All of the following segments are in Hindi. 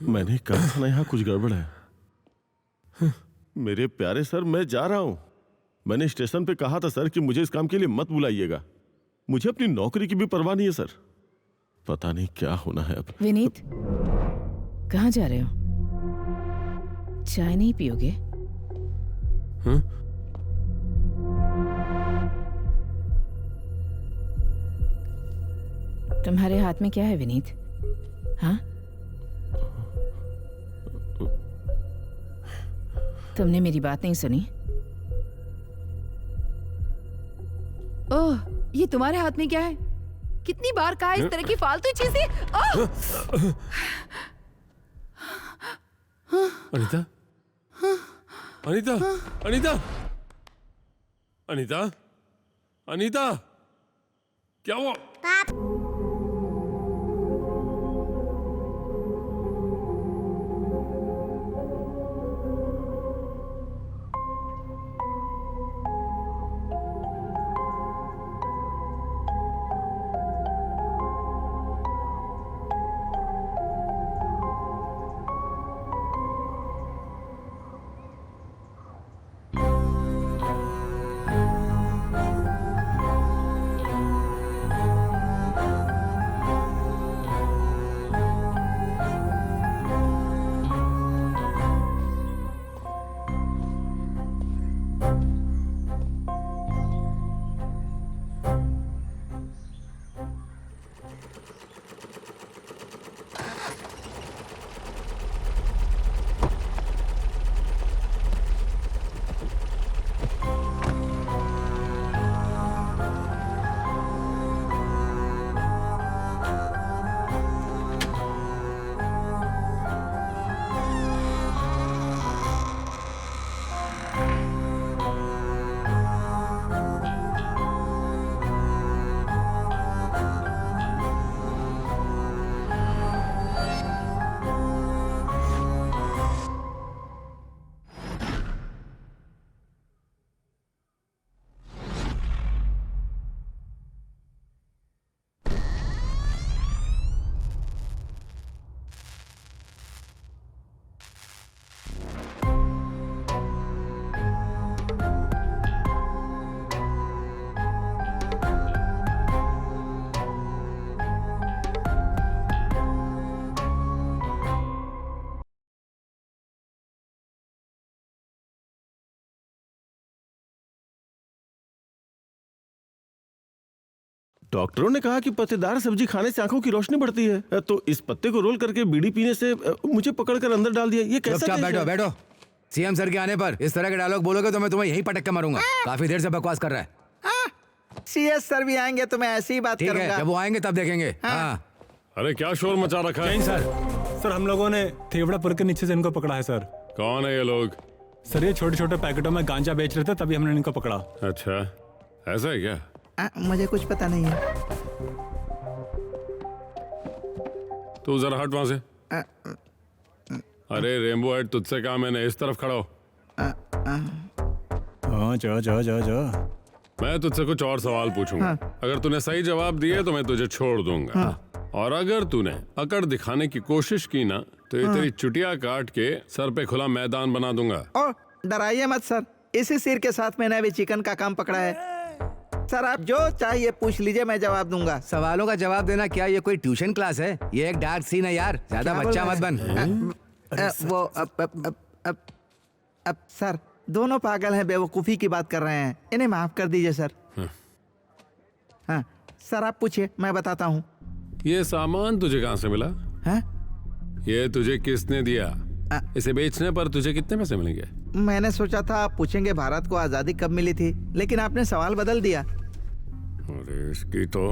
मैंने कहा था ना यहाँ कुछ गड़बड़ है। मेरे प्यारे सर, मैं जा रहा हूं। मैंने स्टेशन पे कहा था सर कि मुझे इस काम के लिए मत बुलाइएगा। मुझे अपनी नौकरी की भी परवाह नहीं है सर। पता नहीं क्या होना है अब। विनीत, कहाँ जा रहे हो? चाय नहीं पियोगे? तुम्हारे हाथ में क्या है विनीत? हाँ, तुमने मेरी बात नहीं सुनी? ओह, ये तुम्हारे हाथ में क्या है? कितनी बार कहा इस तरह की फालतू चीजें? अनीता, अनीता, अनीता, अनीता, अनीता, क्या हुआ? डॉक्टरों ने कहा कि पत्तेदार सब्जी खाने से आंखों की रोशनी बढ़ती है, तो इस पत्ते को रोल करके बीड़ी पीने से मुझे पकड़कर अंदर डाल दिया। ये कैसा? चुपचाप बैठो बैठो। सीएम सर के आने पर इस तरह के डायलॉग बोलोगे तो मैं तुम्हें यहीं पटक के मारूंगा। काफी देर से बकवास कर रहा है। सीएस सर भी आएंगे तो मैं ऐसी ही बात करूंगा। ठीक है, जब वो आएंगे तब देखेंगे। हाँ। अरे क्या शोर मचा रखा है? सर हम लोगों ने थेवड़ापुर के नीचे से इनको पकड़ा है सर। कौन है ये लोग? सर ये छोटे छोटे पैकेटों में गांजा बेच रहे थे, तभी हमने इनको पकड़ा। अच्छा, ऐसा है क्या? मुझे कुछ पता नहीं है। तू जरा हट वहां से। अरे रेनबो हेड, तुझसे कहा मैंने, इस तरफ खड़ा हो। हाँ जा जा जा जा। मैं तुझसे कुछ और सवाल पूछूंगा। अगर तूने सही जवाब दिए तो मैं तुझे छोड़ दूंगा, और अगर तूने अकड़ दिखाने की कोशिश की ना तो ये तेरी चुटिया काट के सर पे खुला मैदान बना दूंगा। ओ, डराइए मत सर, इसी सिर के साथ मैंने अभी चिकन का काम पकड़ा है। सर आप जो चाहिए पूछ लीजिए, मैं जवाब दूंगा। सवालों का जवाब देना क्या ये कोई ट्यूशन क्लास है? ये एक डार्क सीन है यार, ज्यादा बच्चा मत बन। वो अब सर दोनों पागल हैं, बेवकूफ़ी की बात कर रहे हैं। इन्हें माफ कर दीजिए सर। हाँ सर, आप पूछिए, मैं बताता हूँ। ये सामान तुझे कहाँ से मिला? हाँ? ये तुझे किसने दिया? इसे बेचने पर तुझे कितने पैसे मिलेंगे? मैंने सोचा था आप पूछेंगे भारत को आज़ादी कब मिली थी, लेकिन आपने सवाल बदल दिया। अरे इसकी तो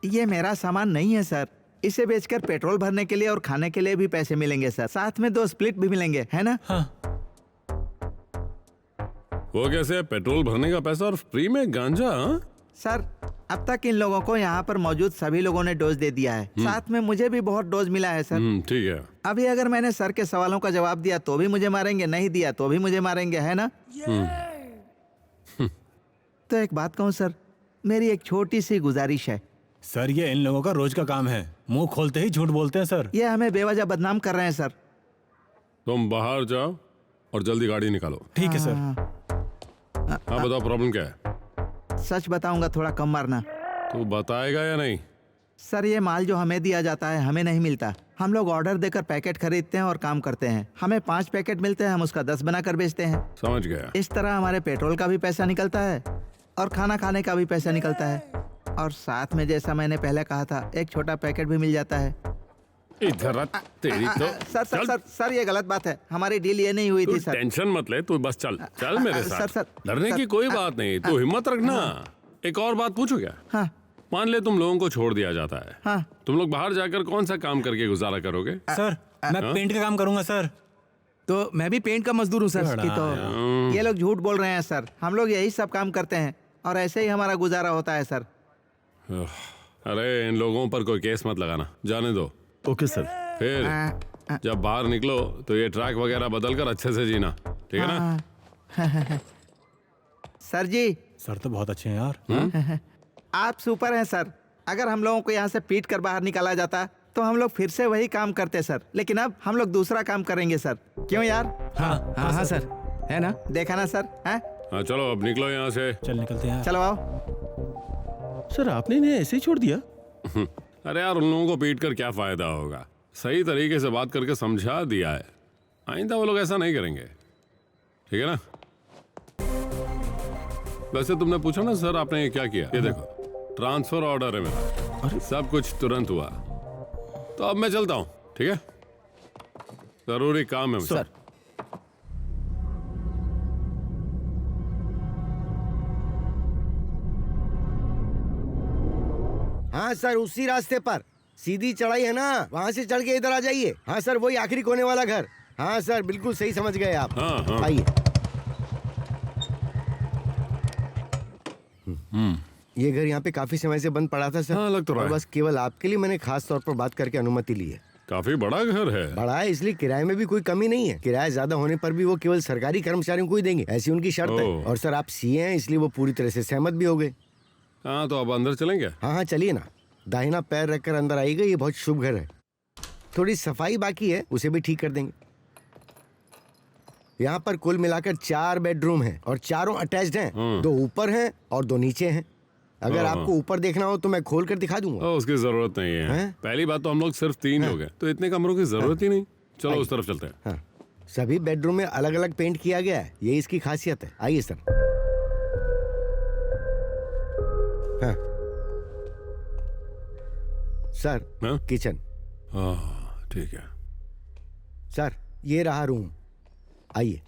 ये मेरा सामान नहीं है सर। इसे बेचकर पेट्रोल भरने के लिए और खाने के लिए भी पैसे मिलेंगे सर। साथ में 2 स्प्लिट भी मिलेंगे, है ना? हाँ। वो कैसे? पेट्रोल भरने का पैसा और फ्री में गांजा? हाँ? सर, अब तक इन लोगों को यहाँ पर मौजूद सभी लोगों ने डोज दे दिया है। साथ में मुझे भी बहुत डोज मिला है सर। ठीक है। अभी अगर मैंने सर के सवालों का जवाब दिया तो भी मुझे मारेंगे, नहीं दिया तो भी मुझे मारेंगे, है ना? तो एक बात कहूँ सर, मेरी एक छोटी सी गुजारिश है। सर ये इन लोगों का रोज का काम है, मुंह खोलते ही झूठ बोलते हैं सर। ये हमें बेवजह बदनाम कर रहे हैं सर। तुम बाहर जाओ और जल्दी गाड़ी निकालो। ठीक है सर। हाँ बताओ, प्रॉब्लम क्या है? सच बताऊंगा, थोड़ा कम मारना। तू बताएगा या नहीं? सर, ये माल जो हमें दिया जाता है हमें नहीं मिलता। हम लोग ऑर्डर देकर पैकेट खरीदते हैं और काम करते हैं। हमें 5 पैकेट मिलते हैं, हम उसका 10 बनाकर बेचते हैं। समझ गया। इस तरह हमारे पेट्रोल का भी पैसा निकलता है और खाना खाने का भी पैसा निकलता है। और साथ में, जैसा मैंने पहले कहा था, एक छोटा पैकेट भी मिल जाता है। इधर तेरी तो सर, ये गलत बात है। हमारी डील ये नहीं हुई तू थी सर। टेंशन मत ले, तू बस चल चल मेरे साथ। सर, डरने की कोई बात नहीं, तू हिम्मत रखना। एक और बात पूछू क्या? हाँ। मान ले तुम लोगों को छोड़ दिया जाता है। हाँ। तुम लोग बाहर जाकर कौन सा काम करके गुजारा करोगे? सर मैं पेंट का काम करूंगा सर। तो मैं भी पेंट का मजदूर हूँ सर। कि तो ये लोग झूठ बोल रहे हैं सर। हम लोग यही सब काम करते हैं और ऐसे ही हमारा गुजारा होता है सर। अरे इन लोगों पर कोई केस मत लगाना, जाने दो। Okay sir. फिर जब बाहर निकलो तो ये ट्रैक वगैरह बदल कर अच्छे से जीना, ठीक है ना? सर जी, सर तो बहुत अच्छे हैं यार। आप सुपर हैं सर। अगर हम लोगों को यहाँ से पीट कर बाहर निकाला जाता तो हम लोग फिर से वही काम करते सर। लेकिन अब हम लोग दूसरा काम करेंगे सर। क्यों यार? हाँ हाँ हाँ सर, है ना? देखा ना सर? हैं? हाँ चलो अब निकलो यहाँ से। चल निकलते हैं। चलो आओ। सर, आपने इन्हें ऐसे ही छोड़ दिया? अरे यार, उन लोगों को पीट कर क्या फायदा होगा? सही तरीके से बात करके समझा दिया है। आइंदा वो लोग ऐसा नहीं करेंगे, ठीक है ना? वैसे तुमने पूछा ना सर आपने ये क्या किया? ये देखो, ट्रांसफर ऑर्डर है मेरा। अरे सब कुछ तुरंत हुआ। तो अब मैं चलता हूँ, ठीक है? जरूरी काम है मुझे। सर। हाँ सर, उसी रास्ते पर सीधी चढ़ाई है ना, वहाँ से चढ़ के इधर आ जाइए। हाँ सर, वही आखिरी कोने वाला घर। हाँ सर, बिल्कुल सही समझ गए आप। हाँ, हाँ। आइए। ये घर यहाँ पे काफी समय से बंद पड़ा था सर। हाँ, लग तो रहा और है। बस केवल आपके लिए मैंने खास तौर पर बात करके अनुमति ली है। काफी बड़ा घर है। बड़ा है इसलिए किराए में भी कोई कमी नहीं है। किराया ज्यादा होने पर भी वो केवल सरकारी कर्मचारियों को ही देंगे, ऐसी उनकी शर्त है। ओह। और सर आप सीए हैं इसलिए वो पूरी तरह से सहमत भी हो गए। हाँ तो अब अंदर चलेंगे? हाँ हाँ चलिए ना, दाहिना पैर रखकर अंदर आइएगा। ये बहुत शुभ घर है। थोड़ी सफाई बाकी है, उसे भी ठीक कर देंगे। यहाँ पर कुल मिलाकर 4 बेडरूम हैं और चारों अटैच्ड हैं। 2 ऊपर हैं और 2 नीचे हैं। अगर हाँ, आपको ऊपर देखना हो तो मैं खोल कर दिखा दूंगा। उसकी जरूरत नहीं है। हैं? पहली बात तो हम लोग सिर्फ 3 लोग हैं, तो इतने कमरों की जरूरत ही नहीं। चलो उस तरफ चलते हैं। हाँ, सभी बेडरूम में अलग अलग पेंट किया गया है, ये इसकी खासियत है। आइए सर। हाँ सर, हाँ? किचन। हाँ ठीक है। सर ये रहा रूम, आइए।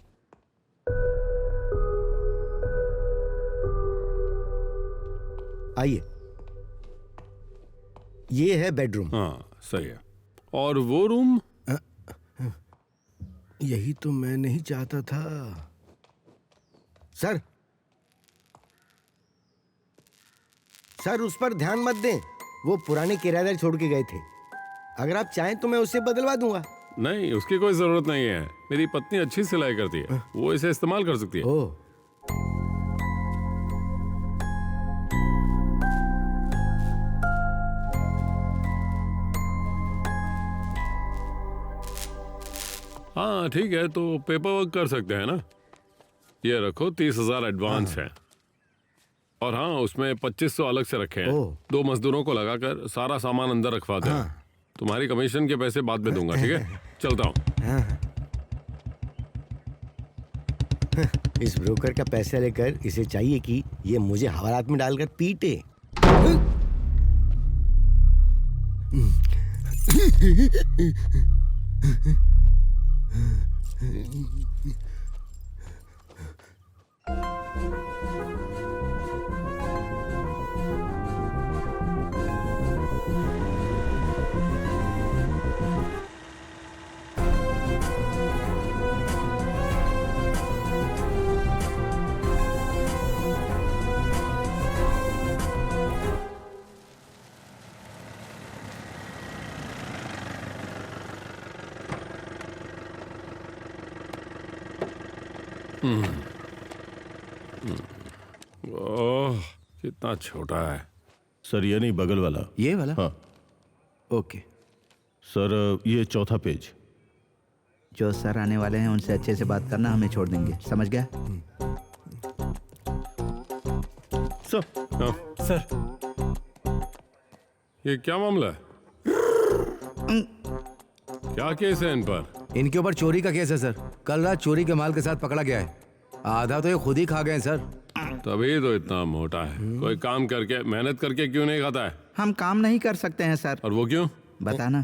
आइए, ये है बेडरूम। हाँ सही है। और वो रूम? यही तो मैं नहीं चाहता था सर। सर उस पर ध्यान मत दें, वो पुराने किराएदार छोड़ के गए थे। अगर आप चाहें तो मैं उसे बदलवा दूंगा। नहीं, उसकी कोई जरूरत नहीं है। मेरी पत्नी अच्छी सिलाई करती है, वो इसे इस्तेमाल कर सकती है। ओह, हाँ ठीक है, तो पेपर वर्क कर सकते हैं ना। ये रखो, 30,000 एडवांस है। और हाँ, उसमें 2500 अलग से रखे हैं। ओह। 2 मजदूरों को लगाकर सारा सामान अंदर रखवा दें। तुम्हारी कमीशन के पैसे बाद में दूंगा, ठीक है? चलता हूँ। इस ब्रोकर का पैसा लेकर इसे चाहिए कि ये मुझे हवालात में डालकर पीटे। ओह, कितना छोटा है। सर ये नहीं, बगल वाला। ये वाला? हाँ ओके। सर, ये चौथा पेज। जो सर आने वाले हैं उनसे अच्छे से बात करना, हमें छोड़ देंगे, समझ गया? सर हाँ, सर ये क्या मामला है? क्या केस है इन पर? इनके ऊपर चोरी का केस है सर। कल रात चोरी के माल के साथ पकड़ा गया है। आधा तो ये खुद ही खा गए हैं सर। तभी तो इतना मोटा है। कोई काम करके मेहनत करके क्यों नहीं खाता है? हम काम नहीं कर सकते हैं सर। और वो क्यों? बताना।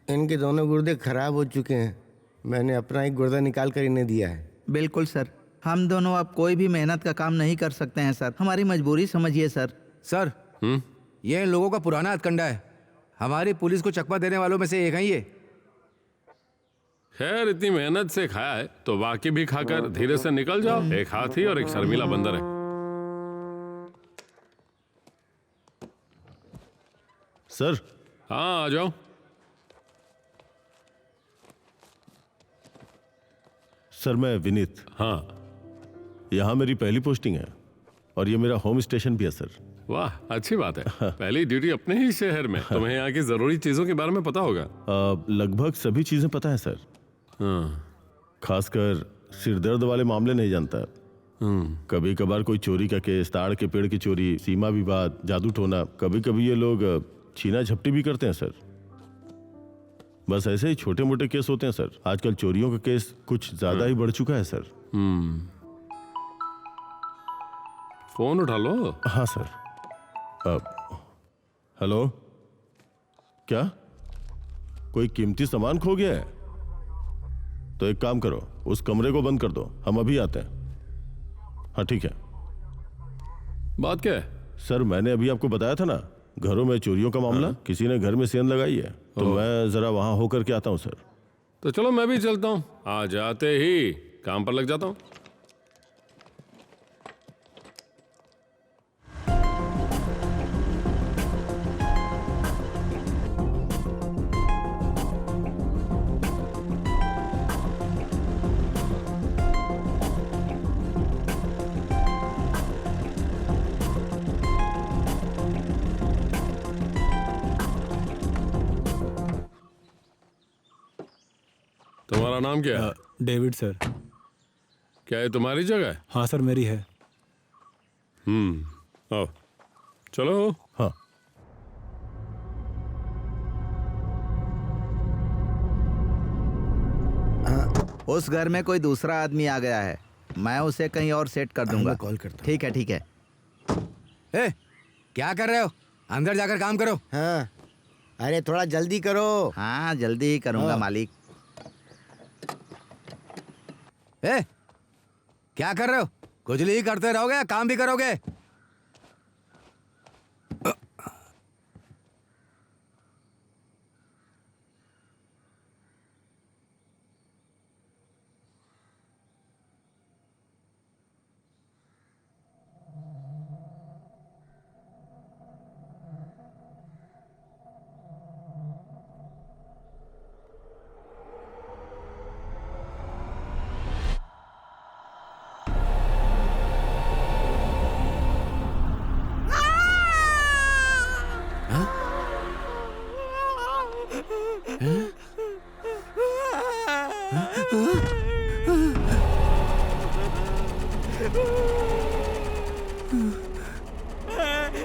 इनके दोनों गुर्दे खराब हो चुके हैं। मैंने अपना एक गुर्दा निकाल कर इन्हें दिया है। बिल्कुल सर, हम दोनों अब कोई भी मेहनत का काम नहीं कर सकते हैं सर। हमारी मजबूरी समझिए सर। सर ये इन लोगों का पुराना हथकंडा है। हमारी पुलिस को चकमा देने वालों में से एक है ये। खैर, इतनी मेहनत से खाया है तो बाकी भी खाकर धीरे से निकल जाओ। एक हाथी और एक शर्मीला बंदर है। सर, हाँ, आ जाओ। सर मैं विनीत। हाँ, यहाँ मेरी पहली पोस्टिंग है और ये मेरा होम स्टेशन भी है सर। वाह, अच्छी बात है। पहली ड्यूटी अपने ही शहर में। तुम्हें यहाँ की जरूरी चीजों के बारे में पता होगा। लगभग सभी चीजें पता है सर। हाँ, खासकर सिरदर्द वाले मामले नहीं जानता। कभी कभार कोई चोरी का केस, ताड़ के पेड़ की चोरी, सीमा विवाद, जादू टोना, कभी कभी ये लोग छीना झपटी भी करते हैं सर। बस ऐसे ही छोटे मोटे केस होते हैं सर। आजकल चोरियों का केस कुछ ज्यादा ही बढ़ चुका है सर। फोन उठा लो। हाँ सर। हेलो, क्या कोई कीमती सामान खो गया है? तो एक काम करो, उस कमरे को बंद कर दो, हम अभी आते हैं। हाँ ठीक है। बात क्या है? सर मैंने अभी आपको बताया था ना, घरों में चोरियों का मामला। किसी ने घर में सेंध लगाई है, तो मैं जरा वहां होकर के आता हूं सर। तो चलो मैं भी चलता हूँ। आ जाते ही काम पर लग जाता हूँ। तुम्हारा नाम क्या है? David sir. क्या है तुम्हारी जगह है? हाँ सर, मेरी है। आओ, चलो। हाँ उस घर में कोई दूसरा आदमी आ गया है, मैं उसे कहीं और सेट कर दूंगा। मैं कॉल करता हूं। ठीक है ठीक है। ए, क्या कर रहे हो? अंदर जाकर काम करो। हाँ, अरे थोड़ा जल्दी करो। हाँ जल्दी ही करूंगा हाँ। मालिक। ए, क्या कर रहे हो? खुजली ही करते रहोगे या काम भी करोगे?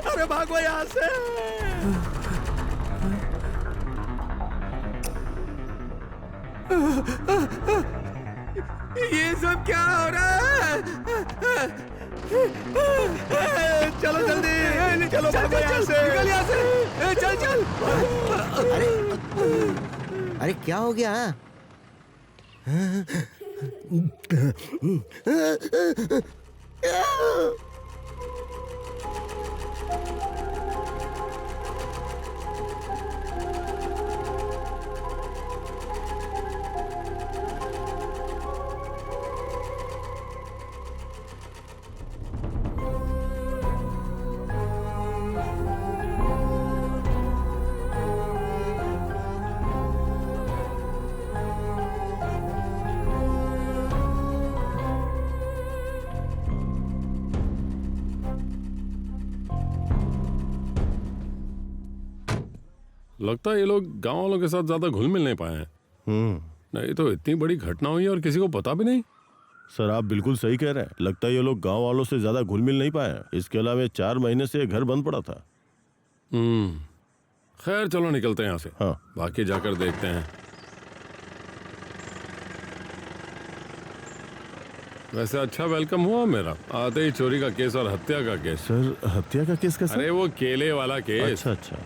अरे भागो यहाँ से। ये सब क्या हो रहा है? चलो जल्दी, चलो भागो यहाँ से। निकल यहाँ से। चल चल। अरे क्या हो गया? लगता है ये लोग गांव वालों के साथ ज्यादा घुल मिल नहीं पाए हैं। नहीं तो इतनी बड़ी घटना हुई और किसी को पता भी नहीं। सर आप बिल्कुल सही कह रहे हैं, लगता है ये लोग गांव वालों से ज्यादा घुल मिल नहीं पाए हैं। इसके अलावा 4 महीने से ये घर बंद पड़ा था। खैर चलो निकलते हैं यहाँ से। हाँ। बाकी जाकर देखते हैं। वैसे अच्छा वेलकम हुआ मेरा, आते ही चोरी का केस और हत्या का केस। सर हत्या का केस कैसा? अरे वो केले वाला केस। अच्छा अच्छा।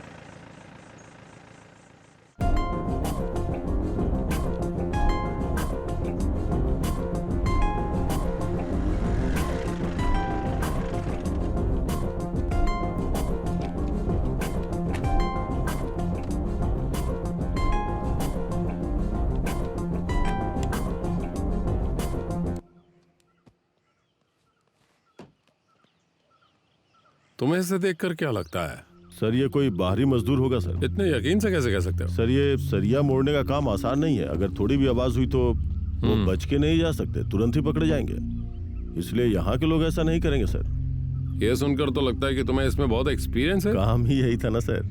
तुम्हें इसे देखकर क्या लगता है? सर ये कोई बाहरी मजदूर होगा सर। इतने यकीन से कैसे कह सकते हो? सर ये सरिया मोड़ने का काम आसान नहीं है। अगर थोड़ी भी आवाज हुई तो वो बच के नहीं जा सकते, तुरंत ही पकड़े जाएंगे। इसलिए यहाँ के लोग ऐसा नहीं करेंगे सर। ये सुनकर तो लगता है कि तुम्हें इसमें बहुत एक्सपीरियंस है। काम ही यही था ना सर।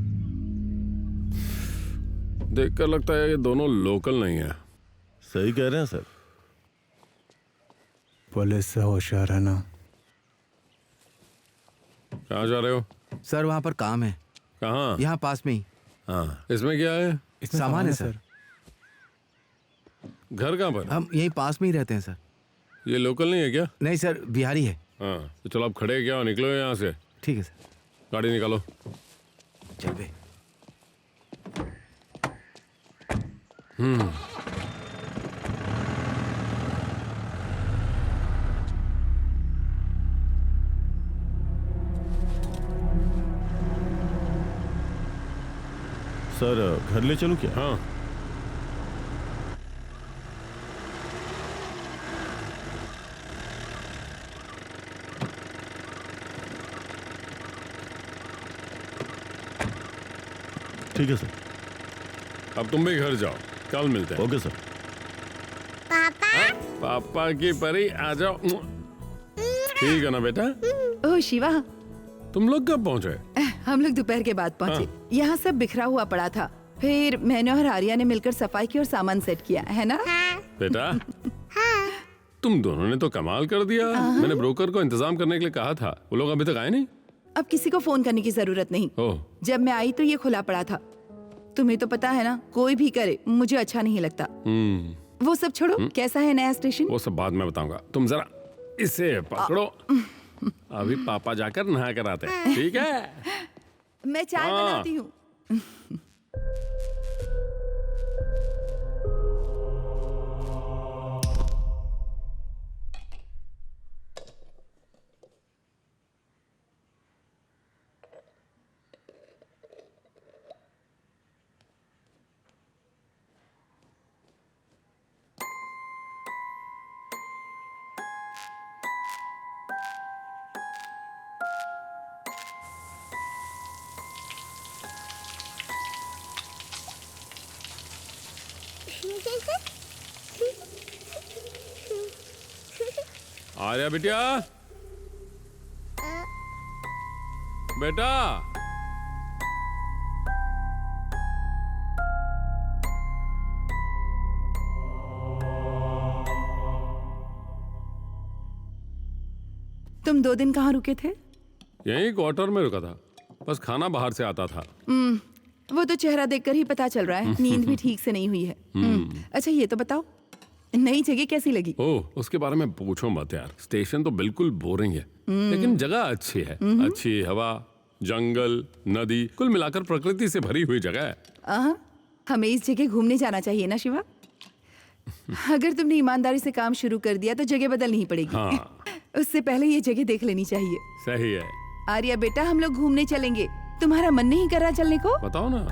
देखकर लगता है ये दोनों लोकल नहीं है। सही कह रहे हैं सर। पुलिस से होशियार रहना। कहाँ जा रहे हो? सर वहाँ पर काम है। कहाँ? यहाँ पास में ही। हाँ, इसमें क्या है? सामान है सर। घर कहाँ पर? हम यहीं पास में ही रहते हैं सर। ये लोकल नहीं है क्या? नहीं सर, बिहारी है। हाँ, तो चलो आप खड़े क्या निकलो यहाँ से। ठीक है सर। गाड़ी निकालो। चल बे। सर घर ले चलूं क्या? हाँ। ठीक है सर। अब तुम भी घर जाओ, कल मिलते हैं। Okay sir. पापा की परी आ जाओ। ठीक है ना बेटा? ओह शिवा, तुम लोग कब पहुँचे? हम लोग दोपहर के बाद पहुंचे। यहाँ सब बिखरा हुआ पड़ा था। फिर मैंने और आर्या ने मिलकर सफाई की और सामान सेट किया, है ना? बेटा तुम दोनों ने तो कमाल कर दिया। मैंने ब्रोकर को इंतजाम करने के लिए कहा था, वो लोग अभी तक आए नहीं। अब किसी को फोन करने की जरूरत नहीं। ओह, जब मैं आई तो ये खुला पड़ा था। तुम्हें तो पता है ना, कोई भी करे मुझे अच्छा नहीं लगता। वो सब छोड़ो, कैसा है नया स्टेशन? वो सब बाद में बताऊंगा। तुम जरा इसे पकड़ो। अभी पापा जाकर नहा कर आते हैं, ठीक है? मैं चाय बनाती हूँ। आर्या बिटिया, बेटा तुम 2 दिन कहाँ रुके थे? यहीं क्वार्टर में रुका था, बस खाना बाहर से आता था। वो तो चेहरा देखकर ही पता चल रहा है, नींद भी ठीक से नहीं हुई है। अच्छा ये तो बताओ, नई जगह कैसी लगी? ओह, उसके बारे में पूछो मत यार। स्टेशन तो बिल्कुल बोरिंग है, लेकिन जगह अच्छी है। अच्छी हवा, जंगल, नदी, कुल मिलाकर प्रकृति से भरी हुई जगह है। हमें इस जगह घूमने जाना चाहिए ना शिवा? अगर तुमने ईमानदारी से काम शुरू कर दिया तो जगह बदलनी ही पड़ेगी। हाँ। उससे पहले ये जगह देख लेनी चाहिए। सही है। आर्या बेटा, हम लोग घूमने चलेंगे। तुम्हारा मन नहीं कर रहा चलने को? बताओ ना।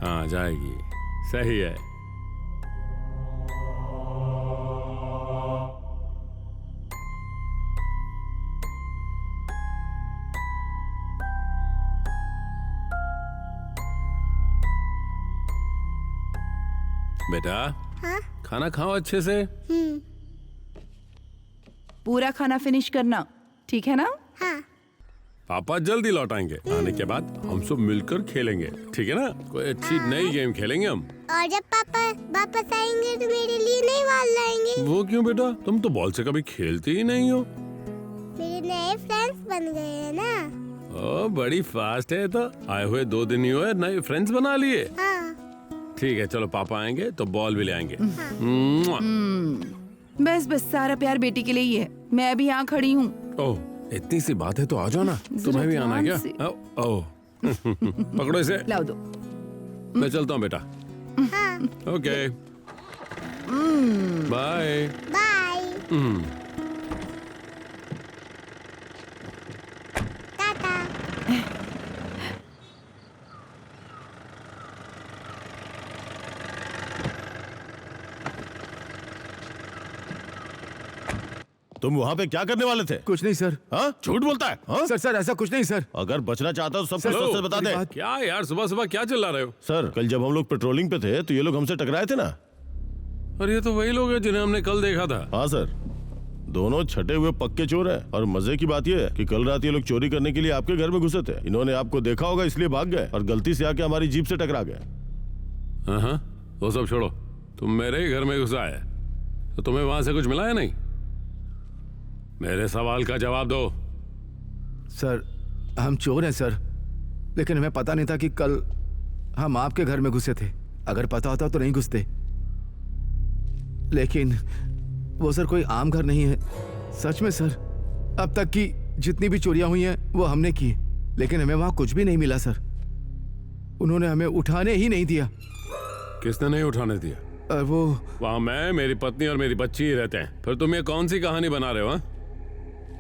हाँ, जाएगी। सही है। बेटा, खाना खाओ अच्छे से। पूरा खाना फिनिश करना, ठीक है ना? पापा जल्दी लौट आएंगे। आने के बाद हम सब मिलकर खेलेंगे, ठीक है ना? कोई अच्छी नई गेम खेलेंगे हम। और जब पापा वापस आएंगे तो मेरे लिए नई बॉल लाएंगे। वो क्यों बेटा? तुम तो बॉल से कभी खेलती ही नहीं हो। मेरे नए फ्रेंड्स बन गए हैं ना। ओ, बड़ी फास्ट है। तो आए हुए 2 दिन ही हुए, नए फ्रेंड्स बना लिए। ठीक है, चलो पापा आएंगे तो बॉल भी ले आएंगे। बस बस, सारा प्यार बेटी के लिए ही है। मैं अभी यहाँ खड़ी हूँ। ओह, इतनी सी बात है तो आ जाओ ना। तुम्हें भी आना है क्या? ओह, पकड़ो इसे। लाओ दो। मैं चलता हूँ बेटा। Okay, bye bye. टाटा। तुम वहाँ पे क्या करने वाले थे? कुछ नहीं सर। हाँ, झूठ बोलता है। हाँ? सर ऐसा कुछ नहीं सर। अगर बचना चाहता हो तो सब कुछ हेलो, सच बता दे। क्या यार, सुबह सुबह क्या चिल्ला रहे हो? सर, कल जब हम लोग पेट्रोलिंग पे थे तो ये लोग हमसे टकराए थे ना। और ये तो वही लोग हैं जिन्हें हमने कल देखा था। हाँ सर, दोनों छठे हुए पक्के चोर हैं। और मजे की बात यह है कि कल रात ये लोग चोरी करने के लिए आपके घर में घुसे थे। इन्होंने आपको देखा होगा इसलिए भाग गए और गलती से आके हमारी जीप से टकरा गए। हाँ, वो सब छोड़ो। तुम मेरे ही घर में घुसा है तो तुम्हें वहां से कुछ मिला है नहीं? मेरे सवाल का जवाब दो। सर, हम चोर हैं सर, लेकिन हमें पता नहीं था कि कल हम आपके घर में घुसे थे। अगर पता होता तो नहीं घुसते। लेकिन वो सर कोई आम घर नहीं है। सच में सर, अब तक की जितनी भी चोरियां हुई हैं वो हमने की, लेकिन हमें वहां कुछ भी नहीं मिला सर। उन्होंने हमें उठाने ही नहीं दिया। किसने नहीं उठाने दिया? वो वहां मैं, मेरी पत्नी और मेरी बच्ची ही रहते हैं। फिर तुम ये कौन सी कहानी बना रहे हो? हाँ?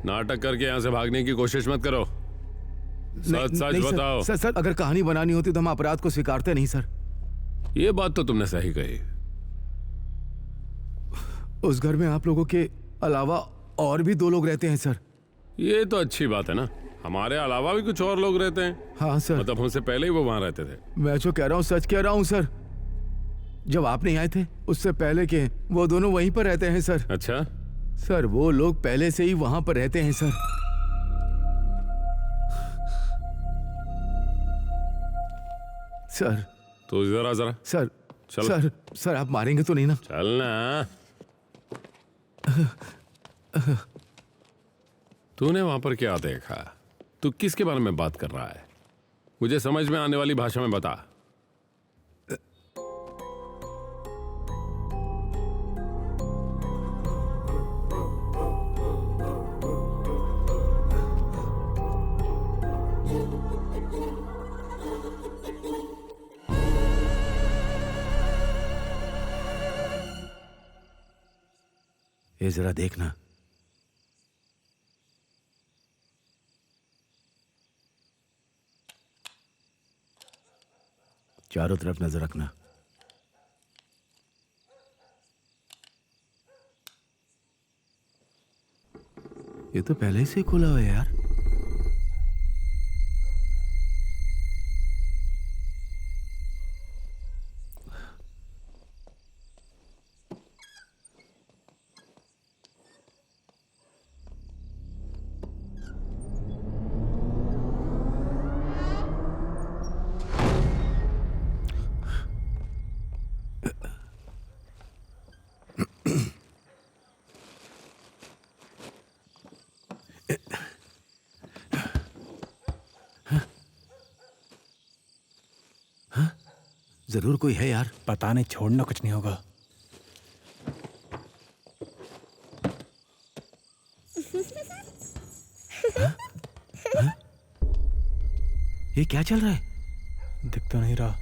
नाटक करके यहाँ से भागने की कोशिश मत करो। सच सच बताओ। सर, सर अगर कहानी बनानी होती तो हम अपराध को स्वीकारते नहीं सर। ये बात तो तुमने सही कही। उस घर में आप लोगों के अलावा और भी 2 लोग रहते हैं सर। ये तो अच्छी बात है ना। हमारे अलावा भी कुछ और लोग रहते हैं। हाँ सर। मतलब हमसे पहले ही वो वहां रहते थे। मैं जो कह रहा हूँ सच कह रहा हूँ सर। जब आप नहीं आए थे उससे पहले के वो दोनों वहीं पर रहते हैं सर। अच्छा सर, वो लोग पहले से ही वहां पर रहते हैं सर। सर तो जरा जरा सर चलो। सर सर आप मारेंगे तो नहीं ना? चलना। तूने वहां पर क्या देखा? तू किसके बारे में बात कर रहा है? मुझे समझ में आने वाली भाषा में बता। ये जरा देखना। चारों तरफ नजर रखना। ये तो पहले से खुला हुआ है यार। जरूर कोई है यार। पता नहीं, छोड़ना कुछ नहीं होगा। ये क्या चल रहा है? दिख तो नहीं रहा।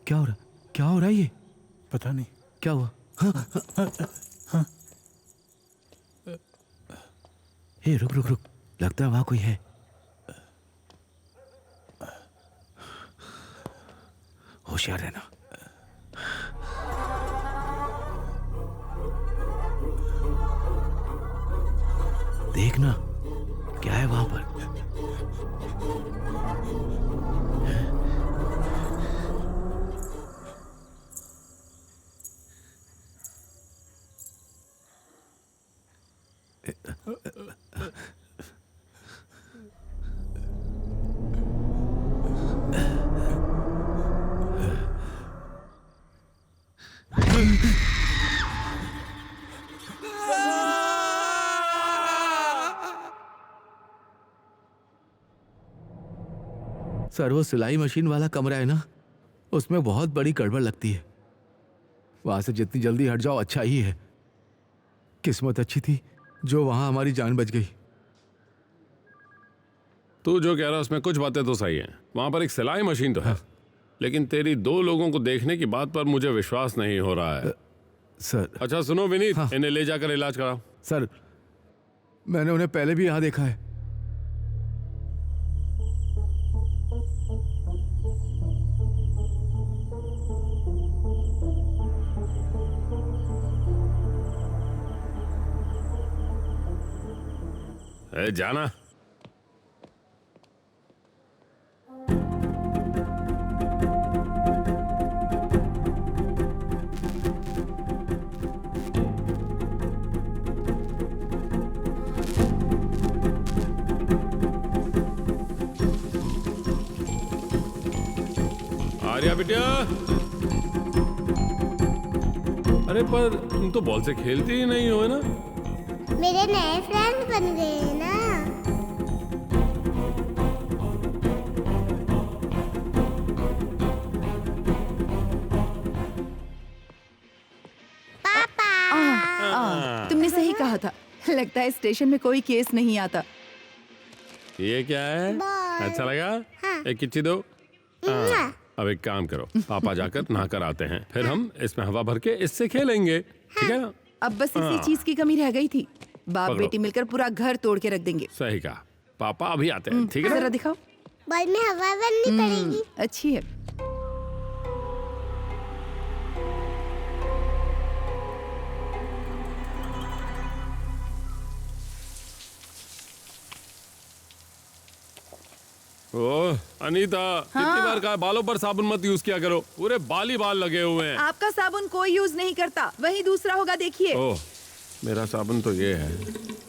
क्या हो रहा? क्या हो रहा है ये? पता नहीं क्या हुआ? हे रुक रुक रुक, लगता है वहां कोई है। होशियार रहना। देखना क्या है वहां पर। सर वो सिलाई मशीन वाला कमरा है ना, उसमें बहुत बड़ी गड़बड़ लगती है। वहां से जितनी जल्दी हट जाओ अच्छा ही है। किस्मत अच्छी थी जो वहां हमारी जान बच गई। तू जो कह रहा है उसमें कुछ बातें तो सही हैं। वहां पर एक सिलाई मशीन तो है, लेकिन तेरी 2 लोगों को देखने की बात पर मुझे विश्वास नहीं हो रहा है। सर अच्छा सुनो विनीत, हाँ। इन्हें ले जाकर इलाज कराओ। सर मैंने उन्हें पहले भी यहां देखा है। ए, जाना। आर्या बिटिया, अरे पर तुम तो बॉल से खेलती ही नहीं हो ना। मेरे नए फ्रेंड्स बन गए हैं ना। तुमने सही कहा था। लगता है स्टेशन में कोई केस नहीं आता। ये क्या है? बॉल। अच्छा लगा? हाँ। एक किच्ची दो। हाँ। अब एक काम करो, पापा जाकर नहा कर आते हैं, फिर हम इसमें हवा भर के इससे खेलेंगे, ठीक है? अब बस इसी चीज की कमी रह गई थी। बाप पकड़ो। बेटी मिलकर पूरा घर तोड़ के रख देंगे। सही कहा। पापा अभी आते हैं, ठीक है जरा ना? दिखाओ। बॉल में हवा भरनी पड़ेगी। अच्छी है। ओह अनीता, कितनी बार कहा बालों पर साबुन मत यूज किया करो, पूरे बाल ही बाल लगे हुए हैं। आपका साबुन कोई यूज नहीं करता, वही दूसरा होगा, देखिए। ओह मेरा साबुन तो ये है।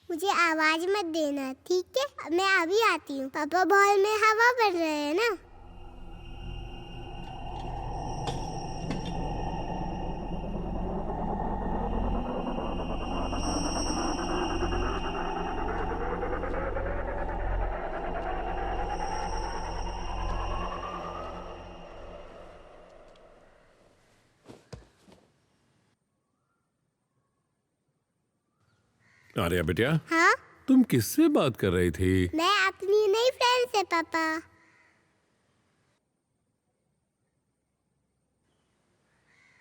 मुझे आवाज मत देना, ठीक है? मैं अभी आती हूँ। पापा बॉल में हवा भर रहे हैं ना। आर्या बिटिया, हाँ, तुम किससे बात कर रही थी? मैं अपनी नई फ्रेंड से पापा।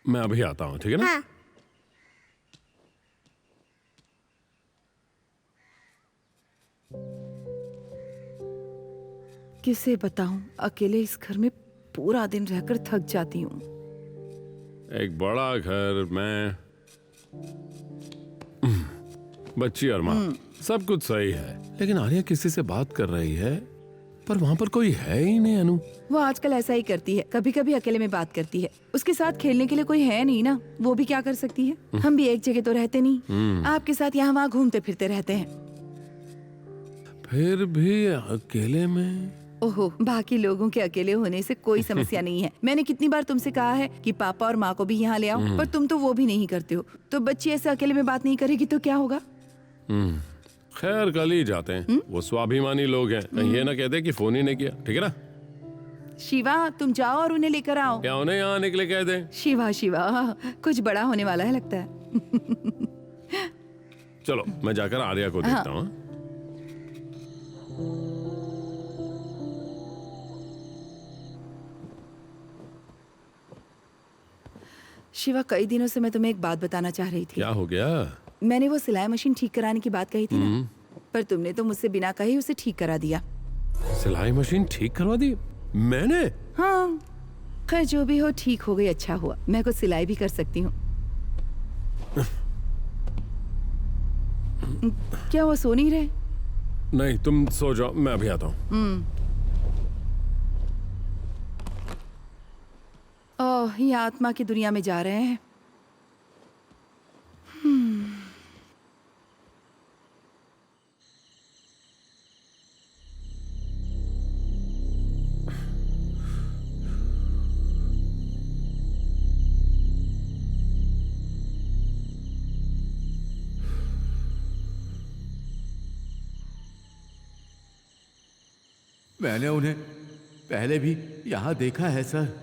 मैं अभी आता हूँ, ठीक है ना? हाँ। किसे बताऊं, अकेले इस घर में पूरा दिन रहकर थक जाती हूँ। एक बड़ा घर, मैं, बच्ची और माँ, सब कुछ सही है, लेकिन आर्या किसी से बात कर रही है, पर वहाँ पर कोई है ही नहीं अनु। वो आजकल ऐसा ही करती है, कभी कभी अकेले में बात करती है। उसके साथ खेलने के लिए कोई है नहीं ना, वो भी क्या कर सकती है। हम भी एक जगह तो रहते नहीं, आपके साथ यहाँ वहाँ घूमते फिरते रहते हैं। फिर भी अकेले में। ओहो, बाकी लोगों के अकेले होने से कोई समस्या नहीं है। मैंने कितनी बार तुमसे कहा है कि पापा और माँ को भी यहाँ ले आओ, पर तुम तो वो भी नहीं करते हो। तो बच्ची ऐसे अकेले में बात नहीं करेगी तो क्या होगा। खैर कल ही जाते हैं। वो स्वाभिमानी लोग हैं, कहीं ये ना कहते कि फोन ही नहीं किया। ठीक है ना शिवा, तुम जाओ और उन्हें लेकर आओ। क्या उन्हें यहाँ आने के लिए कह दें? शिवा शिवा, कुछ बड़ा होने वाला है लगता है। चलो मैं जाकर आर्या को देखता हूँ। शिवा, कई दिनों से मैं तुम्हें एक बात बताना चाह रही थी। क्या हो गया? मैंने वो सिलाई मशीन ठीक कराने की बात कही थी ना, पर तुमने तो मुझसे बिना कहे ही उसे ठीक करा दिया। सिलाई मशीन ठीक करवा दी मैंने? हाँ, खैर जो भी हो ठीक हो गई, अच्छा हुआ। मैं कुछ सिलाई भी कर सकती हूँ। क्या वो सो नहीं रहे? नहीं, तुम सो जाओ, मैं अभी आता हूँ। ओह, ये आत्मा की दुनिया में जा रहे हैं। मैंने उन्हें पहले भी यहाँ देखा है सर।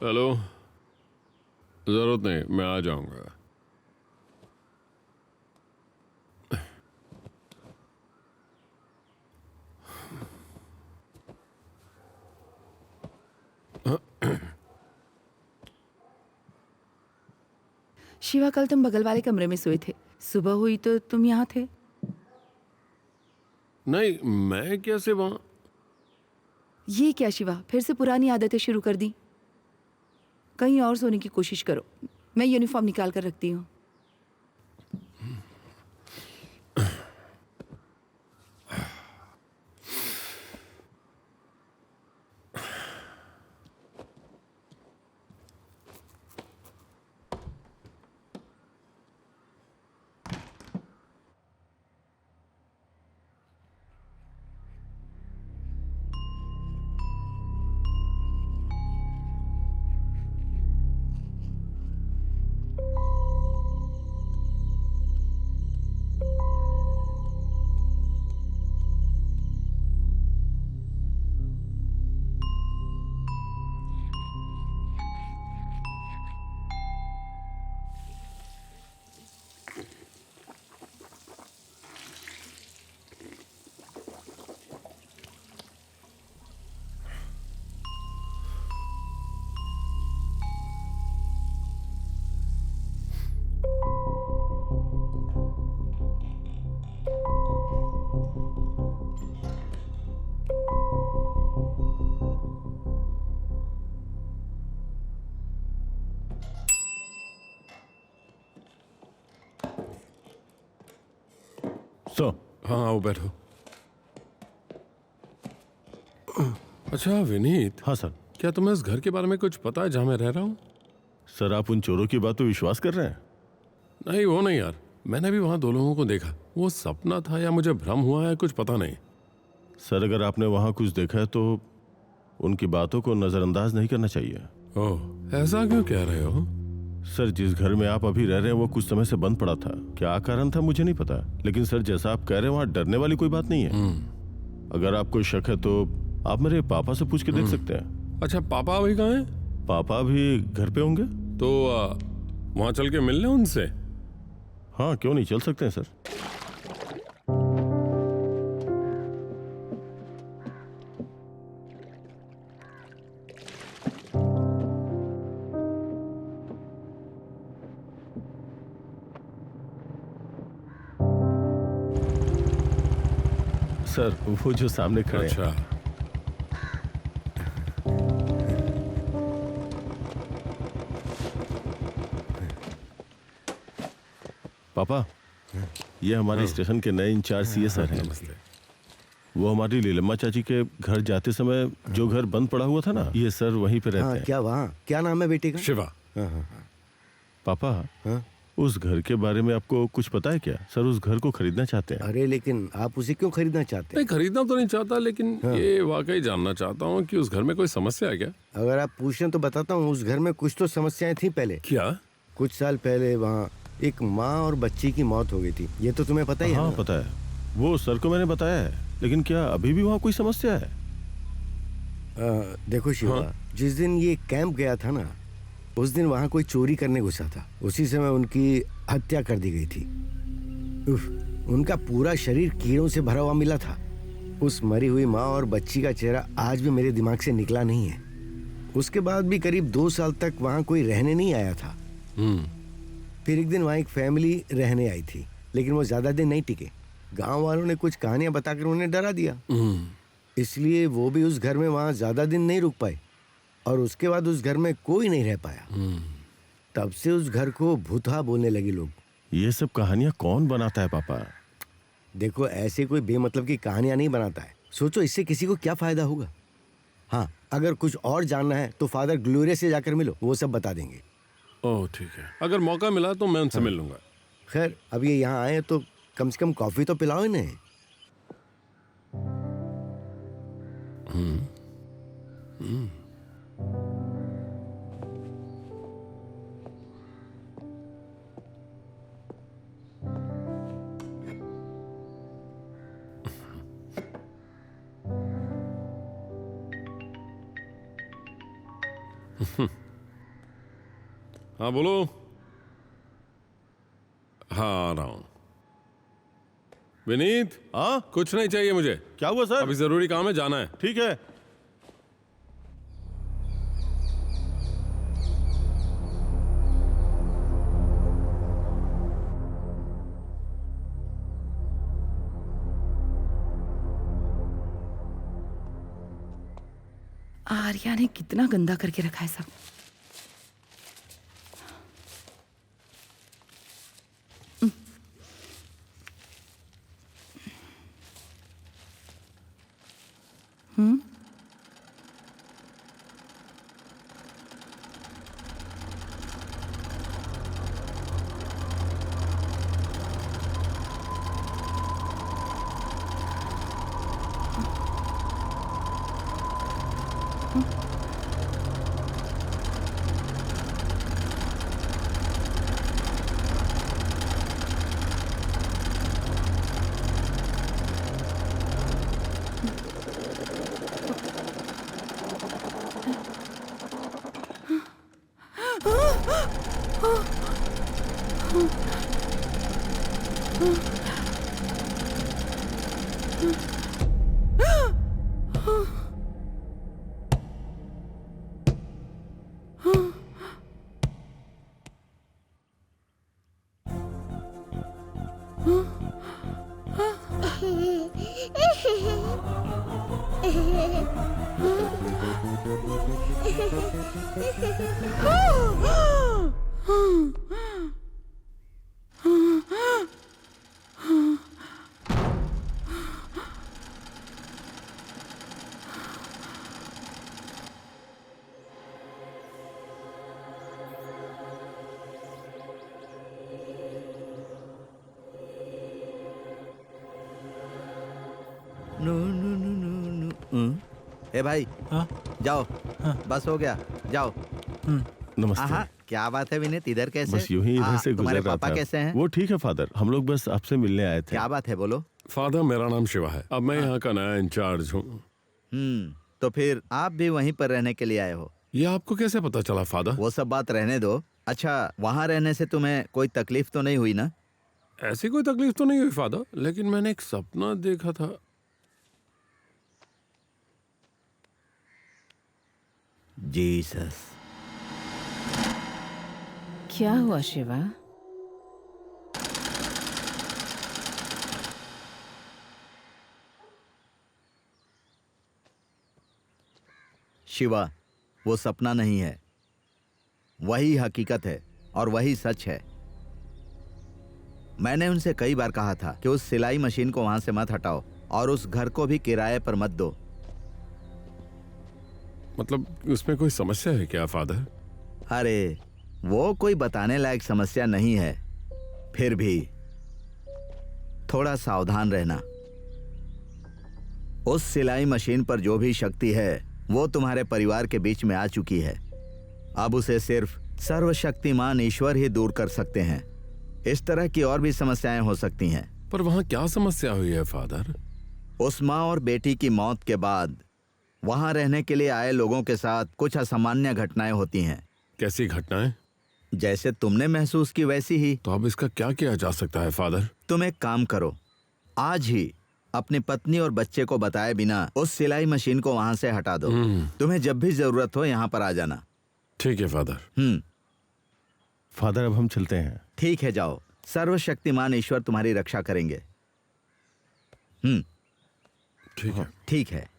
हेलो, जरूरत नहीं, मैं आ जाऊंगा। शिवा, कल तुम बगल वाले कमरे में सोए थे, सुबह हुई तो तुम यहाँ थे। नहीं, मैं कैसे वहां? ये क्या शिवा, फिर से पुरानी आदतें शुरू कर दी? कहीं और सोने की कोशिश करो, मैं यूनिफॉर्म निकाल कर रखती हूँ। तो हाँ आओ बैठो। अच्छा विनीत, हाँ सर। क्या तुम्हें इस घर के बारे में कुछ पता है जहाँ मैं रह रहा हूँ? सर आप उन चोरों की बात पे विश्वास कर रहे हैं? नहीं वो नहीं यार, मैंने भी वहाँ 2 लोगों को देखा। वो सपना था या मुझे भ्रम हुआ है, कुछ पता नहीं। सर अगर आपने वहाँ कुछ देखा है तो उनकी बातों को नजरअंदाज नहीं करना चाहिए। ओह ऐसा क्यों कह रहे हो? सर जिस घर में आप अभी रह रहे हैं वो कुछ समय से बंद पड़ा था। क्या कारण था मुझे नहीं पता, लेकिन सर जैसा आप कह रहे हैं वहाँ डरने वाली कोई बात नहीं है। अगर आपको शक है तो आप मेरे पापा से पूछ के देख सकते हैं। अच्छा पापा अभी कहाँ हैं? पापा भी घर पे होंगे। तो वहाँ चल के मिल लें उनसे? हाँ क्यों नहीं, चल सकते हैं सर। सर वो जो सामने खड़े हैं। अच्छा पापा ये हमारे स्टेशन के नए इंचार्ज सीए सर हैं। वो हमारी लीलम्मा चाची के घर जाते समय जो घर बंद पड़ा हुआ था ना, ये सर वहीं पे रहते हाँ, हैं। क्या वहाँ क्या नाम है बेटी का? शिवा। पापा हाँ? उस घर के बारे में आपको कुछ पता है क्या? सर उस घर को खरीदना चाहते हैं। अरे लेकिन आप उसे क्यों खरीदना चाहते हैं? नहीं खरीदना तो नहीं चाहता, लेकिन ये वाकई जानना चाहता हूँ कि उस घर में कोई समस्या है क्या? अगर आप पूछें तो बताता हूँ। उस घर में कुछ तो समस्याएं थी पहले। क्या? कुछ साल पहले वहाँ एक माँ और बच्ची की मौत हो गई थी। ये तो तुम्हें पता ही है हाँ ना? पता है, वो सर को मैंने बताया है। लेकिन क्या अभी भी वहाँ कोई समस्या है? देखो शिवा, जिस दिन ये कैंप गया था ना, उस दिन वहाँ कोई चोरी करने घुसा था। उसी समय उनकी हत्या कर दी गई थी। उफ, उनका पूरा शरीर कीड़ों से भरा हुआ मिला था। उस मरी हुई माँ और बच्ची का चेहरा आज भी मेरे दिमाग से निकला नहीं है। उसके बाद भी करीब 2 साल तक वहाँ कोई रहने नहीं आया था। फिर एक दिन वहाँ एक फैमिली रहने आई थी, लेकिन वो ज्यादा दिन नहीं टिके। गांव वालों ने कुछ कहानियां बताकर उन्हें डरा दिया, इसलिए वो भी उस घर में वहाँ ज्यादा दिन नहीं रुक पाए और उसके बाद उस घर में कोई नहीं रह पाया। तब से उस घर को भूतहा बोलने लगे लोग। ये सब कहानियां कौन बनाता है पापा? देखो ऐसे कोई बेमतलब की कहानियां नहीं बनाता है। सोचो इससे किसी को क्या फायदा होगा। हाँ, अगर कुछ और जानना है तो फादर ग्लोरिया से जाकर मिलो, वो सब बता देंगे। ओह ठीक है, अगर मौका मिला तो मैं उनसे मिल लूंगा। खैर अब ये यहाँ आए तो कम से कम कॉफी तो पिलाओ इन्हें। हाँ बोलो। हाँ आ रहा हूँ। विनीत, हाँ कुछ नहीं चाहिए मुझे। क्या हुआ सर? अभी जरूरी काम है, जाना है। ठीक है। आर्या ने कितना गंदा करके रखा है सब। No no no no no. ए भाई, हाँ जाओ, बस हो गया, जाओ। नमस्ते। हाँ, क्या बात है विनीत, इधर कैसे? बस यूं ही इधर से तुम्हारे गुजर रहा पापा था। कैसे हैं? वो ठीक है फादर, हम लोग बस आपसे मिलने आए थे। क्या बात है, बोलो। फादर, मेरा नाम शिवा है। अब मैं यहाँ का नया इंचार्ज हूँ। तो फिर आप भी वहीं पर रहने के लिए आए हो? ये आपको कैसे पता चला फादर? वो सब बात रहने दो। अच्छा, वहाँ रहने से तुम्हें कोई तकलीफ तो नहीं हुई ना? ऐसी कोई तकलीफ तो नहीं हुई फादर, लेकिन मैंने एक सपना देखा था। जीसस। क्या हुआ शिवा? शिवा, वो सपना नहीं है, वही हकीकत है और वही सच है। मैंने उनसे कई बार कहा था कि उस सिलाई मशीन को वहां से मत हटाओ और उस घर को भी किराए पर मत दो। मतलब उसमें कोई समस्या है क्या फादर? अरे, वो कोई बताने लायक समस्या नहीं है, फिर भी थोड़ा सावधान रहना। उस सिलाई मशीन पर जो भी शक्ति है वो तुम्हारे परिवार के बीच में आ चुकी है। अब उसे सिर्फ सर्वशक्तिमान ईश्वर ही दूर कर सकते हैं। इस तरह की और भी समस्याएं हो सकती हैं। पर वहाँ क्या समस्या हुई है फादर? उस माँ और बेटी की मौत के बाद वहां रहने के लिए आए लोगों के साथ कुछ असामान्य घटनाएं होती हैं। कैसी घटनाएं? जैसे तुमने महसूस की वैसी ही। तो अब इसका क्या किया जा सकता है फादर? तुम एक काम करो, आज ही अपनी पत्नी और बच्चे को बताए बिना उस सिलाई मशीन को वहां से हटा दो। तुम्हें जब भी जरूरत हो यहाँ पर आ जाना। ठीक है फादर। फादर, अब हम चलते हैं। ठीक है, जाओ। सर्वशक्तिमान ईश्वर तुम्हारी रक्षा करेंगे। ठीक है। ठीक है।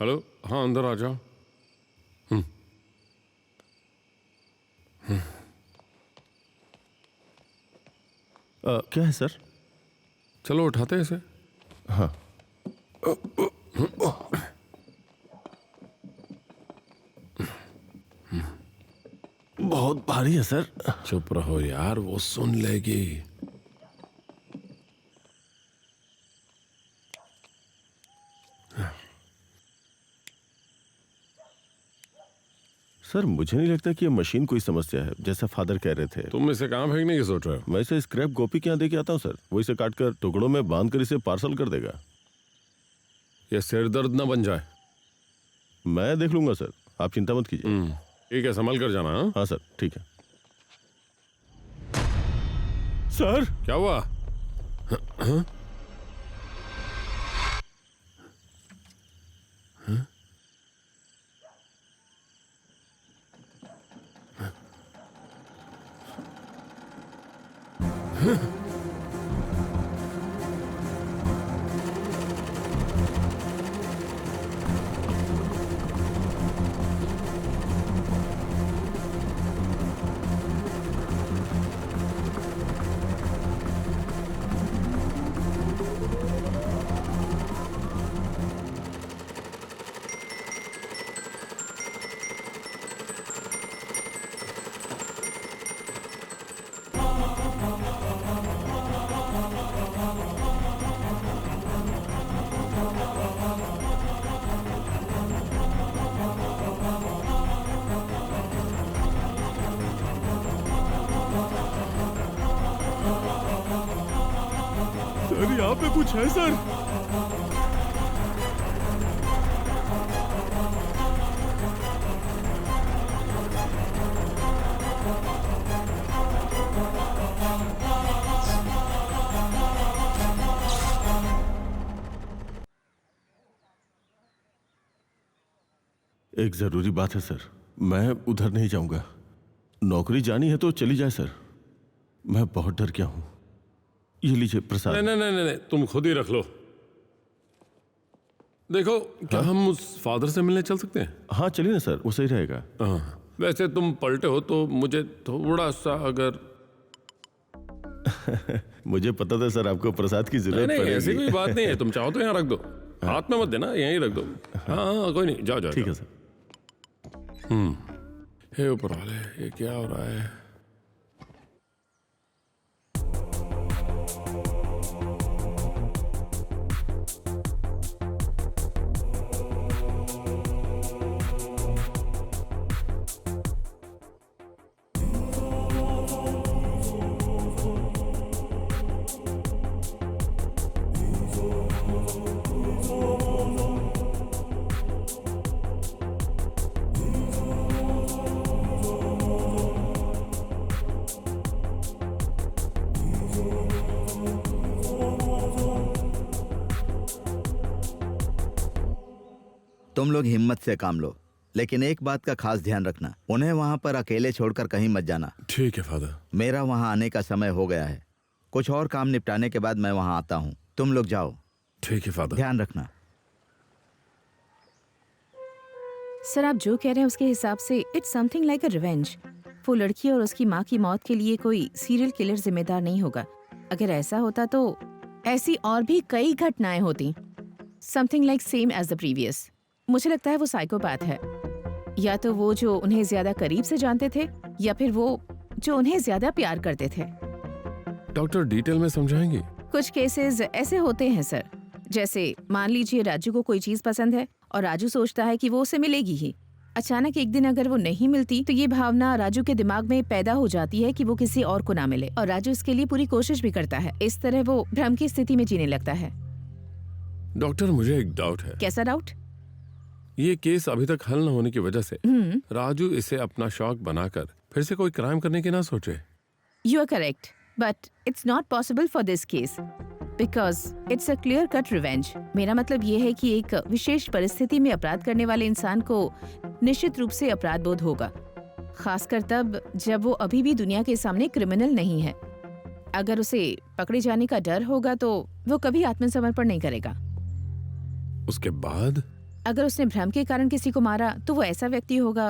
हेलो, हाँ अंदर आ जाओ। क्या है सर? चलो उठाते हैं इसे। हाँ। बहुत भारी है सर। चुप रहो यार, वो सुन लेगी। सर, मुझे नहीं लगता कि ये मशीन कोई समस्या है, जैसा फादर कह रहे थे। तुम इसे कहाँ फेंकने की सोच रहे हो? मैं इसे स्क्रैप गोपी के यहाँ दे के आता हूँ सर। वो इसे काटकर टुकड़ों में बांधकर इसे पार्सल कर देगा। ये सिर दर्द ना बन जाए। मैं देख लूंगा सर, आप चिंता मत कीजिए। ठीक है, संभल कर जाना। हाँ हाँ सर, ठीक है। सर, क्या हुआ? हाँ? सर यहाँ पे कुछ है सर। एक जरूरी बात है सर, मैं उधर नहीं जाऊंगा। नौकरी जानी है तो चली जाए सर, मैं बहुत डर गया हूं। ये लीजिए प्रसाद। नहीं नहीं नहीं नहीं, तुम खुद ही रख लो। देखो, क्या हम उस फादर से मिलने चल सकते हैं? हाँ चलिए ना सर, वो सही रहेगा। हाँ, वैसे तुम पलटे हो तो मुझे थोड़ा सा अगर मुझे पता था सर आपको प्रसाद की जरूरत नहीं पड़ेगी। ऐसी कोई बात नहीं है, तुम चाहो तो यहाँ रख दो, हाथ में मत देना, यहीं रख दो। हाँ हाँ कोई नहीं, जाओ जाओ। ठीक है सर। हे ऊपर वाले, ये क्या हो रहा है? तुम लोग हिम्मत से काम लो, लेकिन एक बात का खास ध्यान रखना, उन्हें वहां पर अकेले छोड़कर कहीं मत जाना। ठीक है फादर। मेरा वहां आने का समय हो गया है, कुछ और काम निपटाने के बाद मैं वहां आता हूं। तुम लोग जाओ। ठीक है फादर। ध्यान रखना। सर आप जो कह रहे हैं उसके हिसाब से it's something like a revenge. वो लड़की और उसकी माँ की मौत के लिए कोई सीरियल किलर जिम्मेदार नहीं होगा। अगर ऐसा होता तो ऐसी और भी कई घटनाएं होती, something like same as the previous. मुझे लगता है वो साइकोपैथ है, या तो वो जो उन्हें ज्यादा करीब से जानते थे, या फिर वो जो उन्हें ज्यादा प्यार करते थे। डॉक्टर डिटेल में समझाएंगे? कुछ केसेस ऐसे होते हैं सर, जैसे मान लीजिए राजू को कोई चीज पसंद है और राजू सोचता है कि वो उसे मिलेगी ही। अचानक एक दिन अगर वो नहीं मिलती तो ये भावना राजू के दिमाग में पैदा हो जाती है कि वो किसी और को ना मिले, और राजू इसके लिए पूरी कोशिश भी करता है। इस तरह वो भ्रम की स्थिति में जीने लगता है। डॉक्टर मुझे एक डाउट है। कैसा डाउट? ये केस अभी तक हल न होने की वजह से राजू इसे अपना शौक बनाकर फिर से कोई क्राइम करने की ना सोचे। You are correct, but it's not possible for this case because it's a clear cut revenge. मेरा मतलब ये है कि एक विशेष परिस्थिति में अपराध करने वाले इंसान को निश्चित रूप से अपराध बोध होगा, खासकर तब जब वो अभी भी दुनिया के सामने क्रिमिनल नहीं है। अगर उसे पकड़े जाने का डर होगा तो वो कभी आत्मसमर्पण नहीं करेगा। उसके बाद अगर उसने भ्रम के कारण किसी को मारा तो वो ऐसा व्यक्ति होगा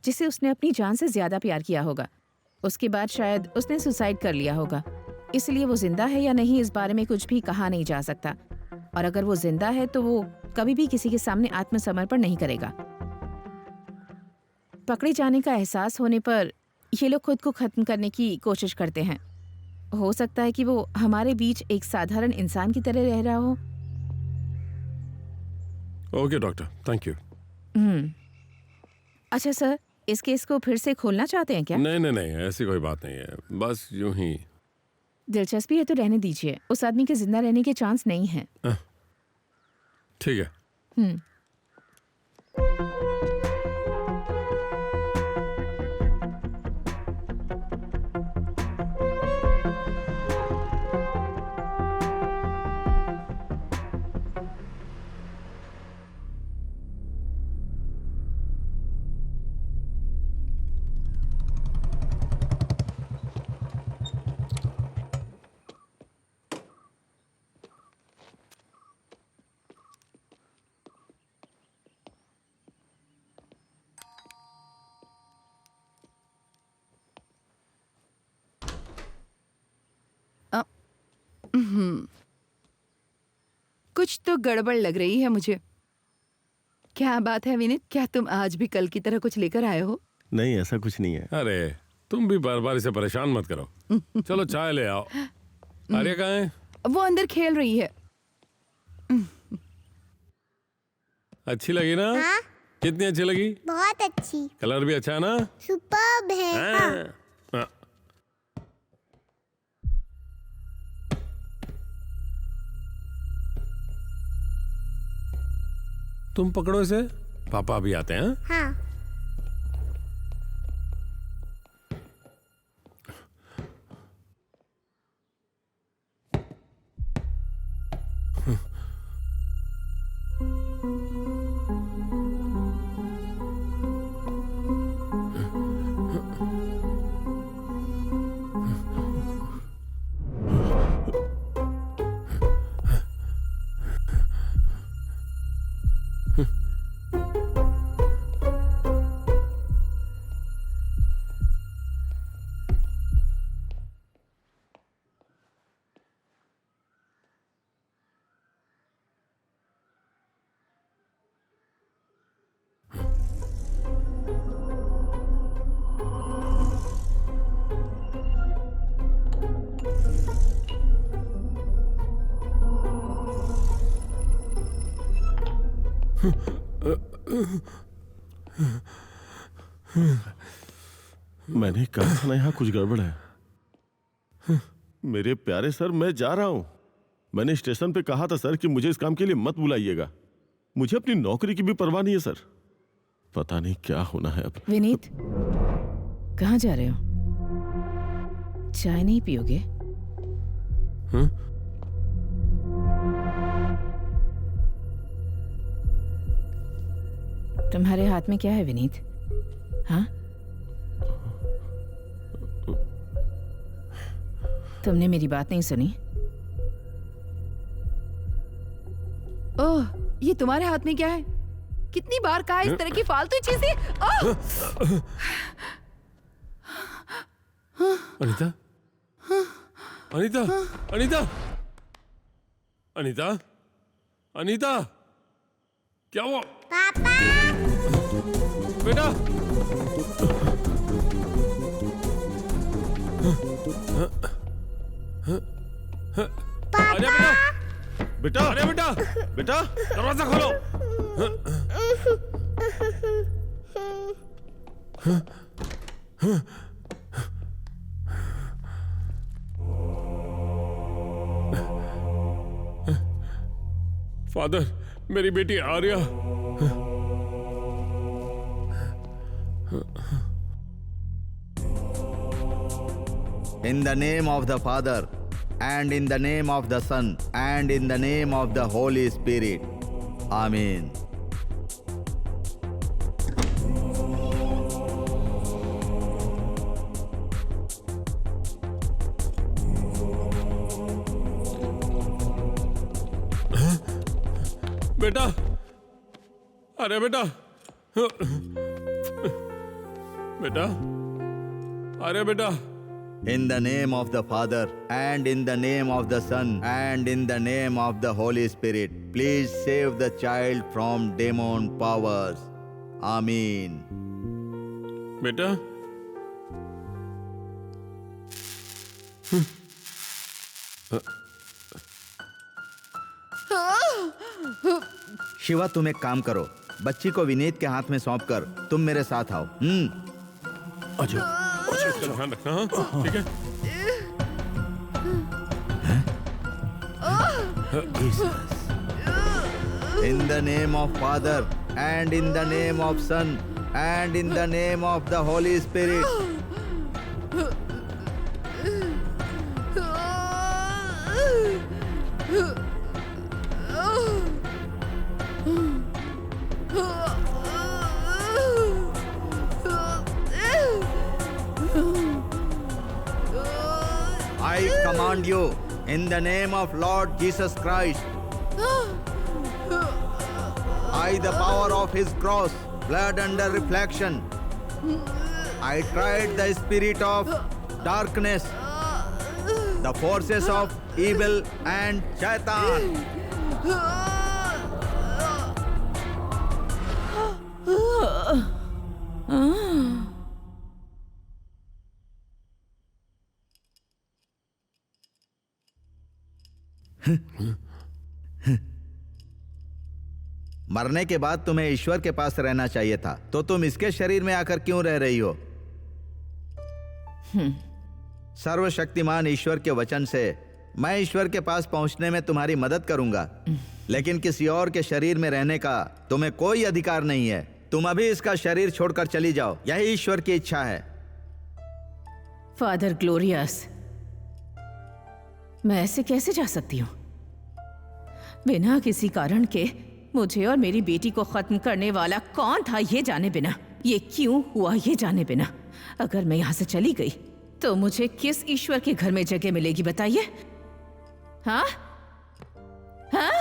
जिसे उसने अपनी जान से ज्यादा प्यार किया होगा। उसके बाद शायद उसने सुसाइड कर लिया होगा, इसलिए वो जिंदा है या नहीं इस बारे में कुछ भी कहा नहीं जा सकता। और अगर वो जिंदा है तो वो कभी भी किसी के सामने आत्मसमर्पण नहीं करेगा। पकड़े जाने का एहसास होने पर ये लोग खुद को खत्म करने की कोशिश करते हैं। हो सकता है कि वो हमारे बीच एक साधारण इंसान की तरह रह रहा हो। Okay doctor, thank you. अच्छा सर, इस केस को फिर से खोलना चाहते हैं क्या? नहीं नहीं नहीं, ऐसी कोई बात नहीं है, बस यूं ही। दिलचस्पी है तो रहने दीजिए, उस आदमी के जिंदा रहने के चांस नहीं है। ठीक है। कुछ तो गड़बड़ लग रही है मुझे। क्या बात है विनीत, क्या तुम आज भी कल की तरह कुछ लेकर आए हो? नहीं ऐसा कुछ नहीं है। अरे तुम भी बार बार इसे परेशान मत करो। चलो चाय ले आओ। आर्या कहाँ है? वो अंदर खेल रही है। अच्छी लगी ना? हाँ? कितनी अच्छी लगी? बहुत अच्छी। कलर भी अच्छा है ना? सुपर्ब है। हाँ। हाँ। तुम पकड़ो इसे, पापा भी आते हैं। हाँ। मैंने कहा था ना यहाँ कुछ गड़बड़ है। मेरे प्यारे सर, मैं जा रहा हूं। मैंने स्टेशन पे कहा था सर कि मुझे इस काम के लिए मत बुलाइएगा। मुझे अपनी नौकरी की भी परवाह नहीं है सर। पता नहीं क्या होना है अब। विनीत, कहाँ जा रहे हो? चाय नहीं पियोगे? तुम्हारे हाथ में क्या है विनीत? हाँ, तुमने मेरी बात नहीं सुनी? ओह, ये तुम्हारे हाथ में क्या है? कितनी बार कहा इस तरह की फालतू चीजें? अनीता, अनीता, अनीता, अनीता, अनीता, क्या हुआ? पापा, बेटा, पापा, बेटा, अरे बेटा, बेटा, दरवाजा खोलो। फादर, मेरी बेटी Arya. In the name of the Father, and in the name of the Son, and in the name of the Holy Spirit. Amen. बेटा, अरे बेटा, बेटा, अरे बेटा। In the name of the Father, and in the name of the Son, and in the name of the Holy Spirit, please save the child from demon powers. Amen. बेटा, शिवा, तुम एक काम करो, बच्ची को विनीत के हाथ में सौंपकर तुम मेरे साथ आओ। इसका ध्यान रखना। हाँ, ठीक है। In the name of Father, and in the name of Son, and in the name of the Holy Spirit. I command you in the name of Lord Jesus Christ, by the power of his cross, blood under reflection, I tried the spirit of darkness, the forces of evil and Shaitan. मरने के बाद तुम्हें ईश्वर के पास रहना चाहिए था, तो तुम इसके शरीर में आकर क्यों रह रही हो? सर्वशक्तिमान ईश्वर के वचन से मैं ईश्वर के पास पहुंचने में तुम्हारी मदद करूंगा, लेकिन किसी और के शरीर में रहने का तुम्हें कोई अधिकार नहीं है। तुम अभी इसका शरीर छोड़कर चली जाओ, यही ईश्वर की इच्छा है। फादर ग्लोरियस, मैं ऐसे कैसे जा सकती हूँ? बिना किसी कारण के मुझे और मेरी बेटी को खत्म करने वाला कौन था ये जाने बिना, ये क्यों हुआ ये जाने बिना, अगर मैं यहाँ से चली गई तो मुझे किस ईश्वर के घर में जगह मिलेगी बताइए? हाँ हाँ?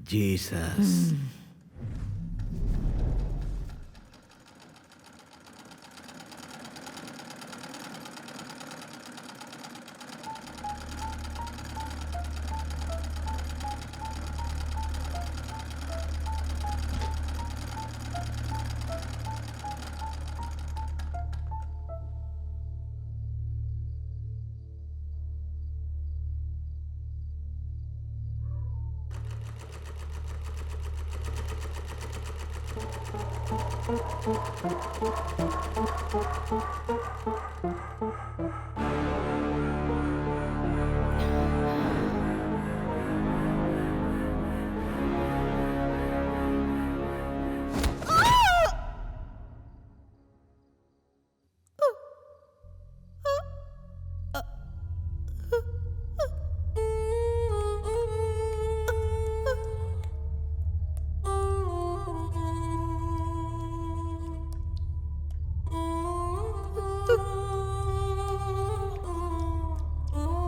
Jesus.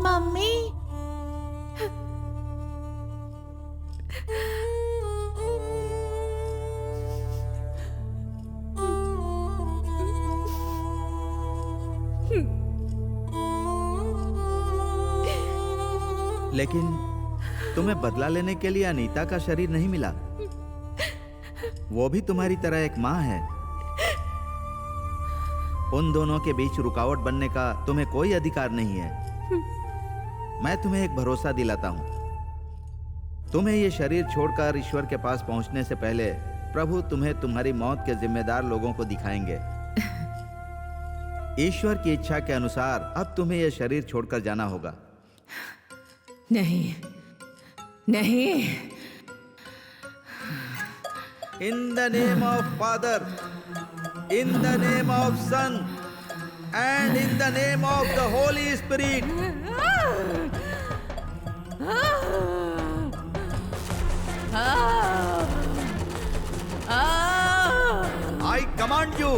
मम्मी लेकिन तुम्हें बदला लेने के लिए अनीता का शरीर नहीं मिला। वो भी तुम्हारी तरह एक माँ है। उन दोनों के बीच रुकावट बनने का तुम्हें कोई अधिकार नहीं है। मैं तुम्हें एक भरोसा दिलाता हूं, तुम्हें ये शरीर छोड़कर ईश्वर के पास पहुंचने से पहले प्रभु तुम्हें तुम्हारी मौत के जिम्मेदार लोगों को दिखाएंगे। ईश्वर की इच्छा के अनुसार अब तुम्हें यह शरीर छोड़कर जाना होगा। नहीं नहीं। In the name of father, in the name of son and in the name of the holy spirit, I command you,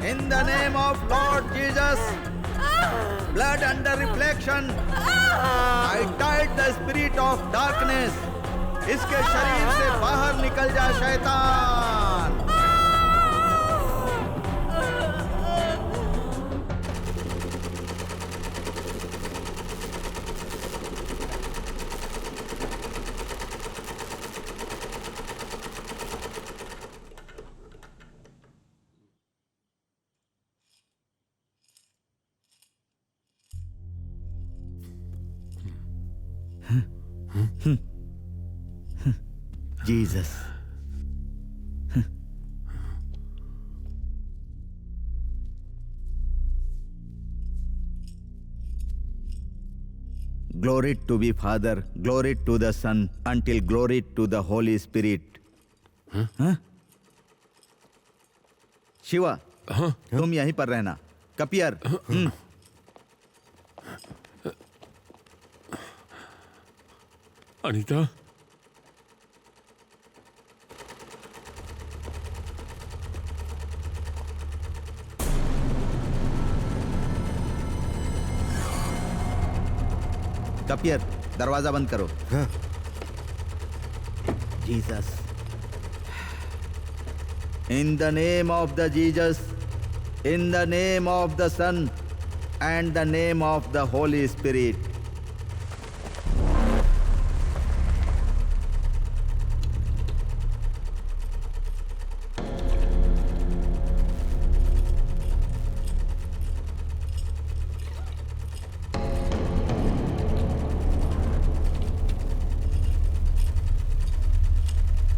in the name of Lord Jesus, blood under reflection, I tied the spirit of darkness. इसके शरीर से बाहर निकल जा शैतान। Jesus. Glory to be Father, glory to the Son, until glory to the Holy Spirit. हाँ? शिवा, तुम यहीं पर रहना। कपियर, अनीता, कपियर, दरवाजा बंद करो। Jesus, in the name of the Jesus, in the name of the son and the name of the holy spirit.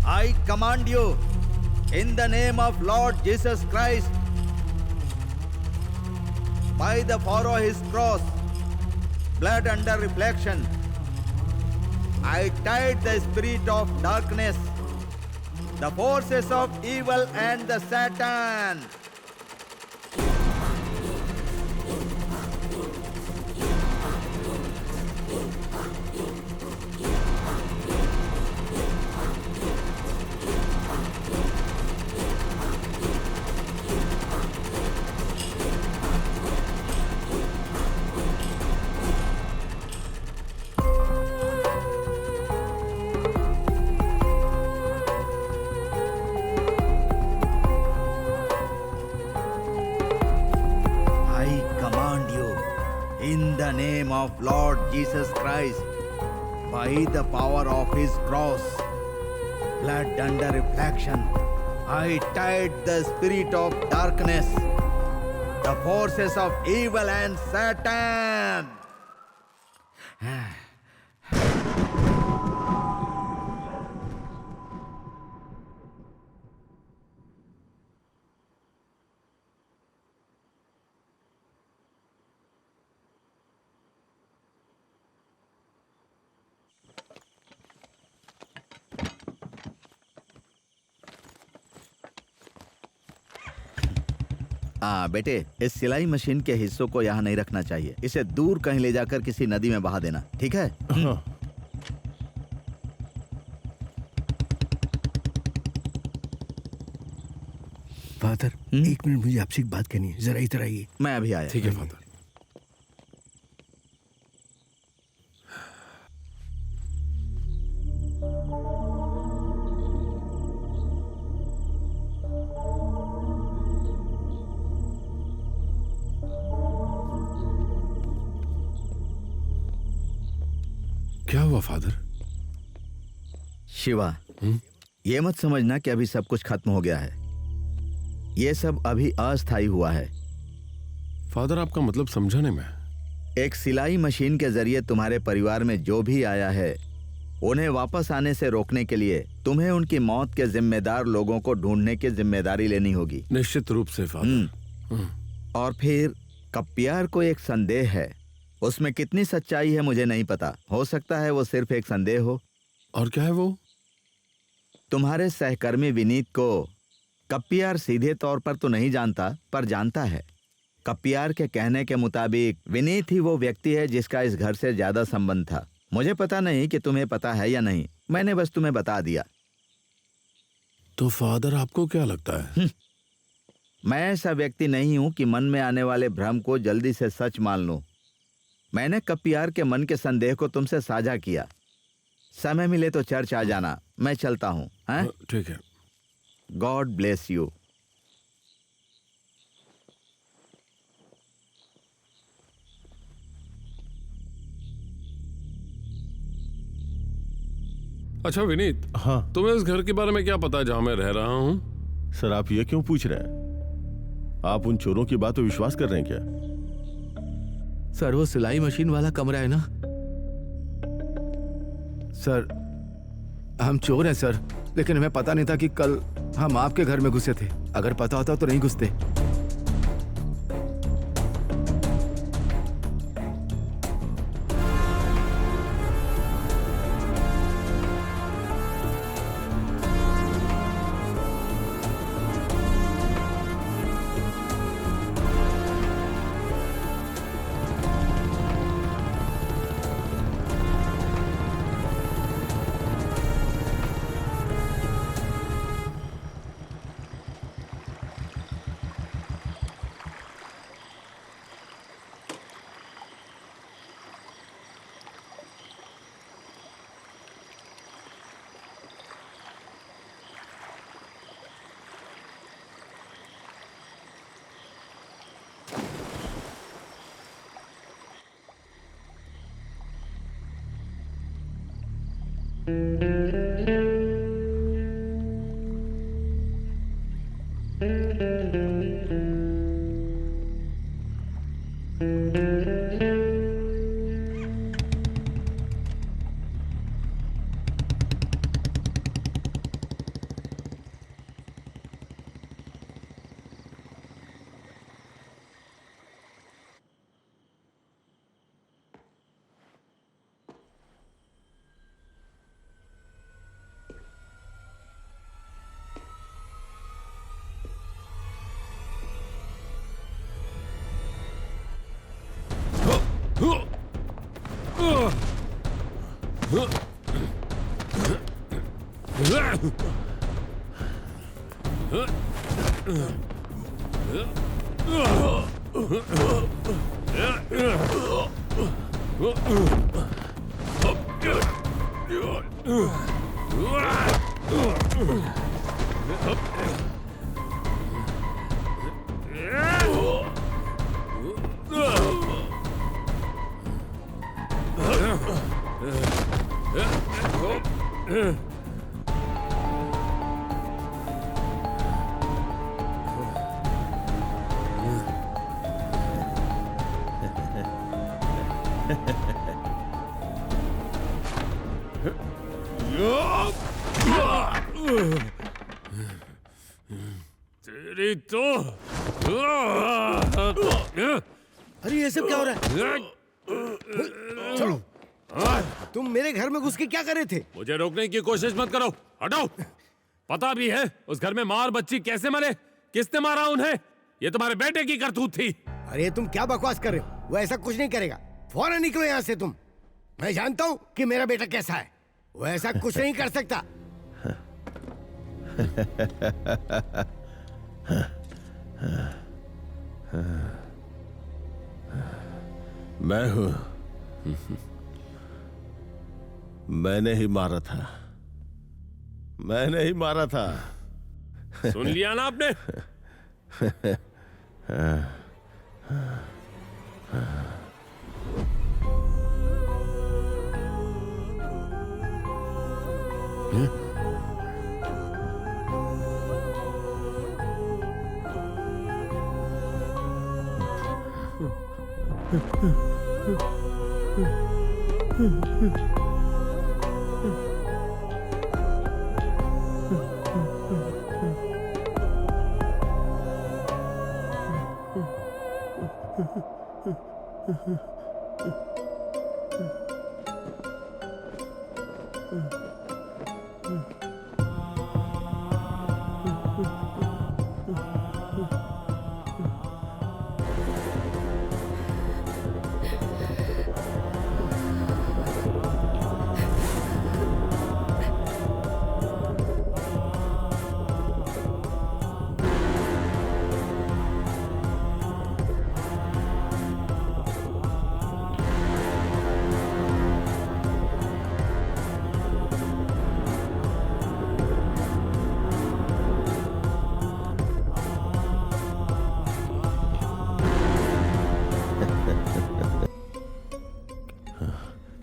I command you, in the name of Lord Jesus Christ, by the power of his cross, blood under reflection, I tied the spirit of darkness, the forces of evil and the Satan. In the name of Lord Jesus Christ, by the power of his cross, blood under reflection, I tied the spirit of darkness, the forces of evil and Satan. हाँ बेटे, इस सिलाई मशीन के हिस्सों को यहाँ नहीं रखना चाहिए। इसे दूर कहीं ले जाकर किसी नदी में बहा देना, ठीक है? हाँ। फादर, एक मिनट, मुझे आपसे एक बात करनी है, जरा इधर आइए। मैं अभी आया। ठीक है फादर। क्या हुआ फादर? शिवा, ये मत समझना कि अभी सब कुछ खत्म हो गया है। ये सब अभी अस्थायी हुआ है। फादर, आपका मतलब समझा नहीं मैं। एक सिलाई मशीन के जरिए तुम्हारे परिवार में जो भी आया है, उन्हें वापस आने से रोकने के लिए तुम्हें उनकी मौत के जिम्मेदार लोगों को ढूंढने की जिम्मेदारी लेनी होगी। निश्चित रूप से फादर। और फिर कप्पियार को एक संदेह है। उसमें कितनी सच्चाई है मुझे नहीं पता। हो सकता है वो सिर्फ एक संदेह हो। और क्या है वो? तुम्हारे सहकर्मी विनीत को कप्पियार सीधे तौर पर तो नहीं जानता, पर जानता है। कप्पियार के कहने के मुताबिक विनीत ही वो व्यक्ति है जिसका इस घर से ज्यादा संबंध था। मुझे पता नहीं कि तुम्हें पता है या नहीं, मैंने बस तुम्हें बता दिया। तो फादर, आपको क्या लगता है? मैं ऐसा व्यक्ति नहीं हूं कि मन में आने वाले भ्रम को जल्दी से सच मान लूं। मैंने कप्पियार के मन के संदेह को तुमसे साझा किया। समय मिले तो चर्च आ जाना। मैं चलता हूं। हैं? ठीक है। God bless you. अच्छा विनीत, हाँ तुम्हें इस घर के बारे में क्या पता है जहां मैं रह रहा हूं? सर, आप ये क्यों पूछ रहे हैं? आप उन चोरों की बात पे विश्वास कर रहे हैं क्या? सर, वो सिलाई मशीन वाला कमरा है ना? सर, हम चोर हैं सर, लेकिन हमें पता नहीं था कि कल हम आपके घर में घुसे थे। अगर पता होता तो नहीं घुसते। तेरी तो अरे ये सब क्या हो रहा है? चलो, तुम मेरे घर में घुस के क्या कर रहे थे? मुझे रोकने की कोशिश मत करो, हटाओ। पता भी है उस घर में मार बच्ची कैसे मरे, किसने मारा उन्हें? ये तुम्हारे बेटे की करतूत थी। अरे तुम क्या बकवास कर रहे हो? वो ऐसा कुछ नहीं करेगा। फौरन निकलो यहाँ से तुम। मैं जानता हूँ कि मेरा बेटा कैसा है। वो ऐसा कुछ नहीं कर सकता। मैं हूं। मैंने ही मारा था। मैंने ही मारा था। सुन लिया ना आपने?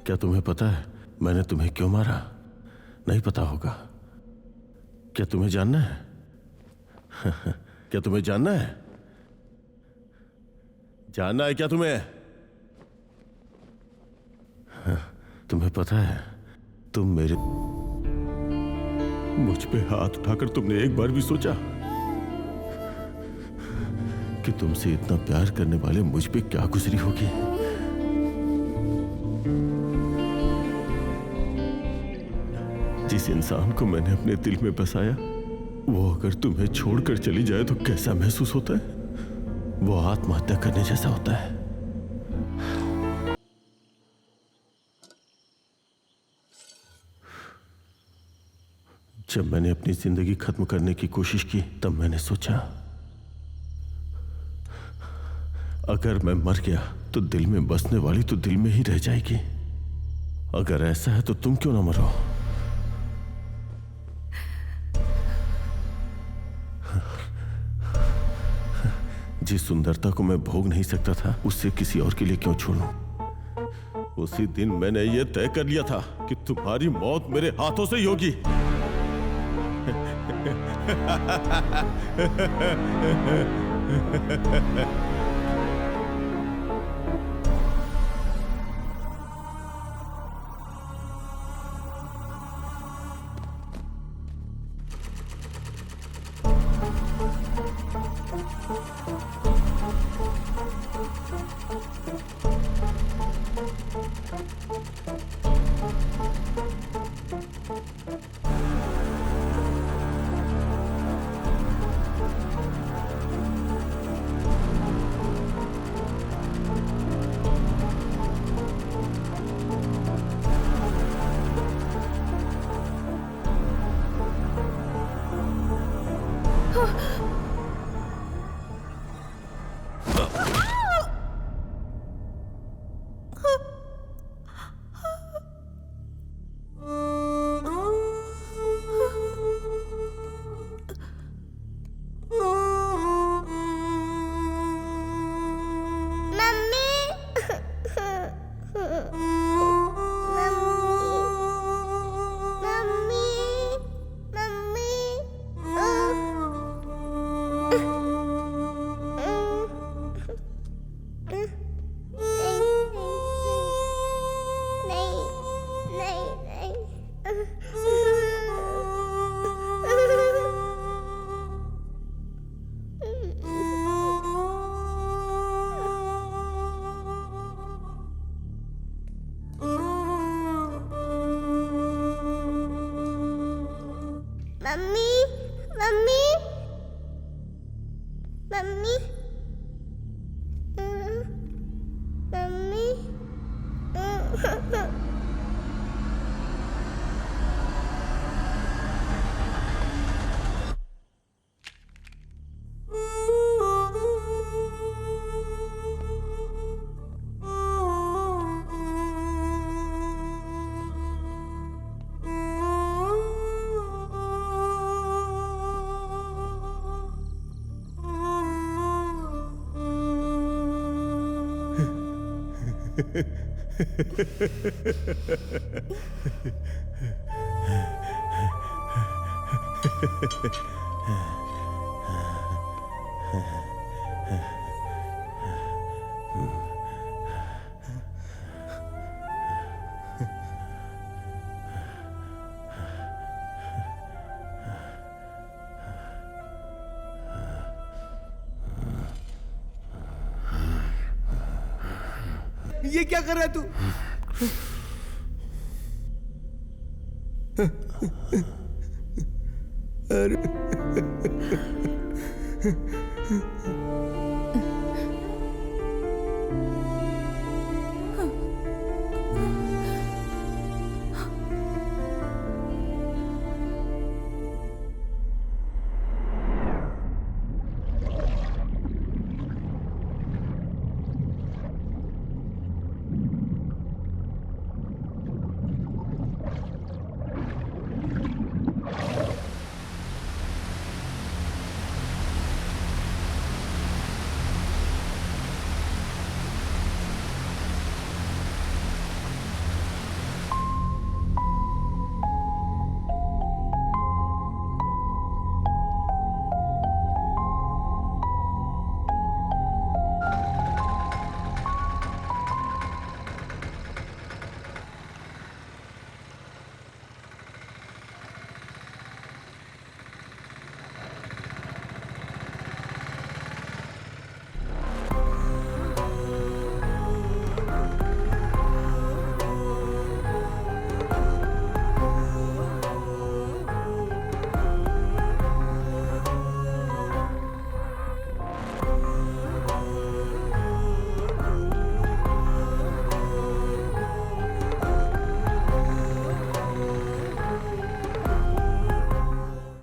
क्या तुम्हें पता है मैंने तुम्हें क्यों मारा? नहीं पता होगा। क्या तुम्हें जानना है? क्या तुम्हें जानना है? जानना है क्या तुम्हें? तुम्हें पता है तुम मेरे मुझ पे हाथ उठाकर तुमने एक बार भी सोचा कि तुमसे इतना प्यार करने वाले मुझ पे क्या गुजरी होगी? जिस इंसान को मैंने अपने दिल में बसाया वो अगर तुम्हें छोड़कर चली जाए तो कैसा महसूस होता है? वो आत्महत्या करने जैसा होता है। जब मैंने अपनी जिंदगी खत्म करने की कोशिश की तब मैंने सोचा अगर मैं मर गया तो दिल में बसने वाली तो दिल में ही रह जाएगी। अगर ऐसा है तो तुम क्यों ना मरो? जिस सुंदरता को मैं भोग नहीं सकता था उससे किसी और के लिए क्यों छोड़ूं? उसी दिन मैंने ये तय कर लिया था कि तुम्हारी मौत मेरे हाथों से ही होगी। मम्मी मम्मी मम्मी ये क्या कर रहा है तू? अरे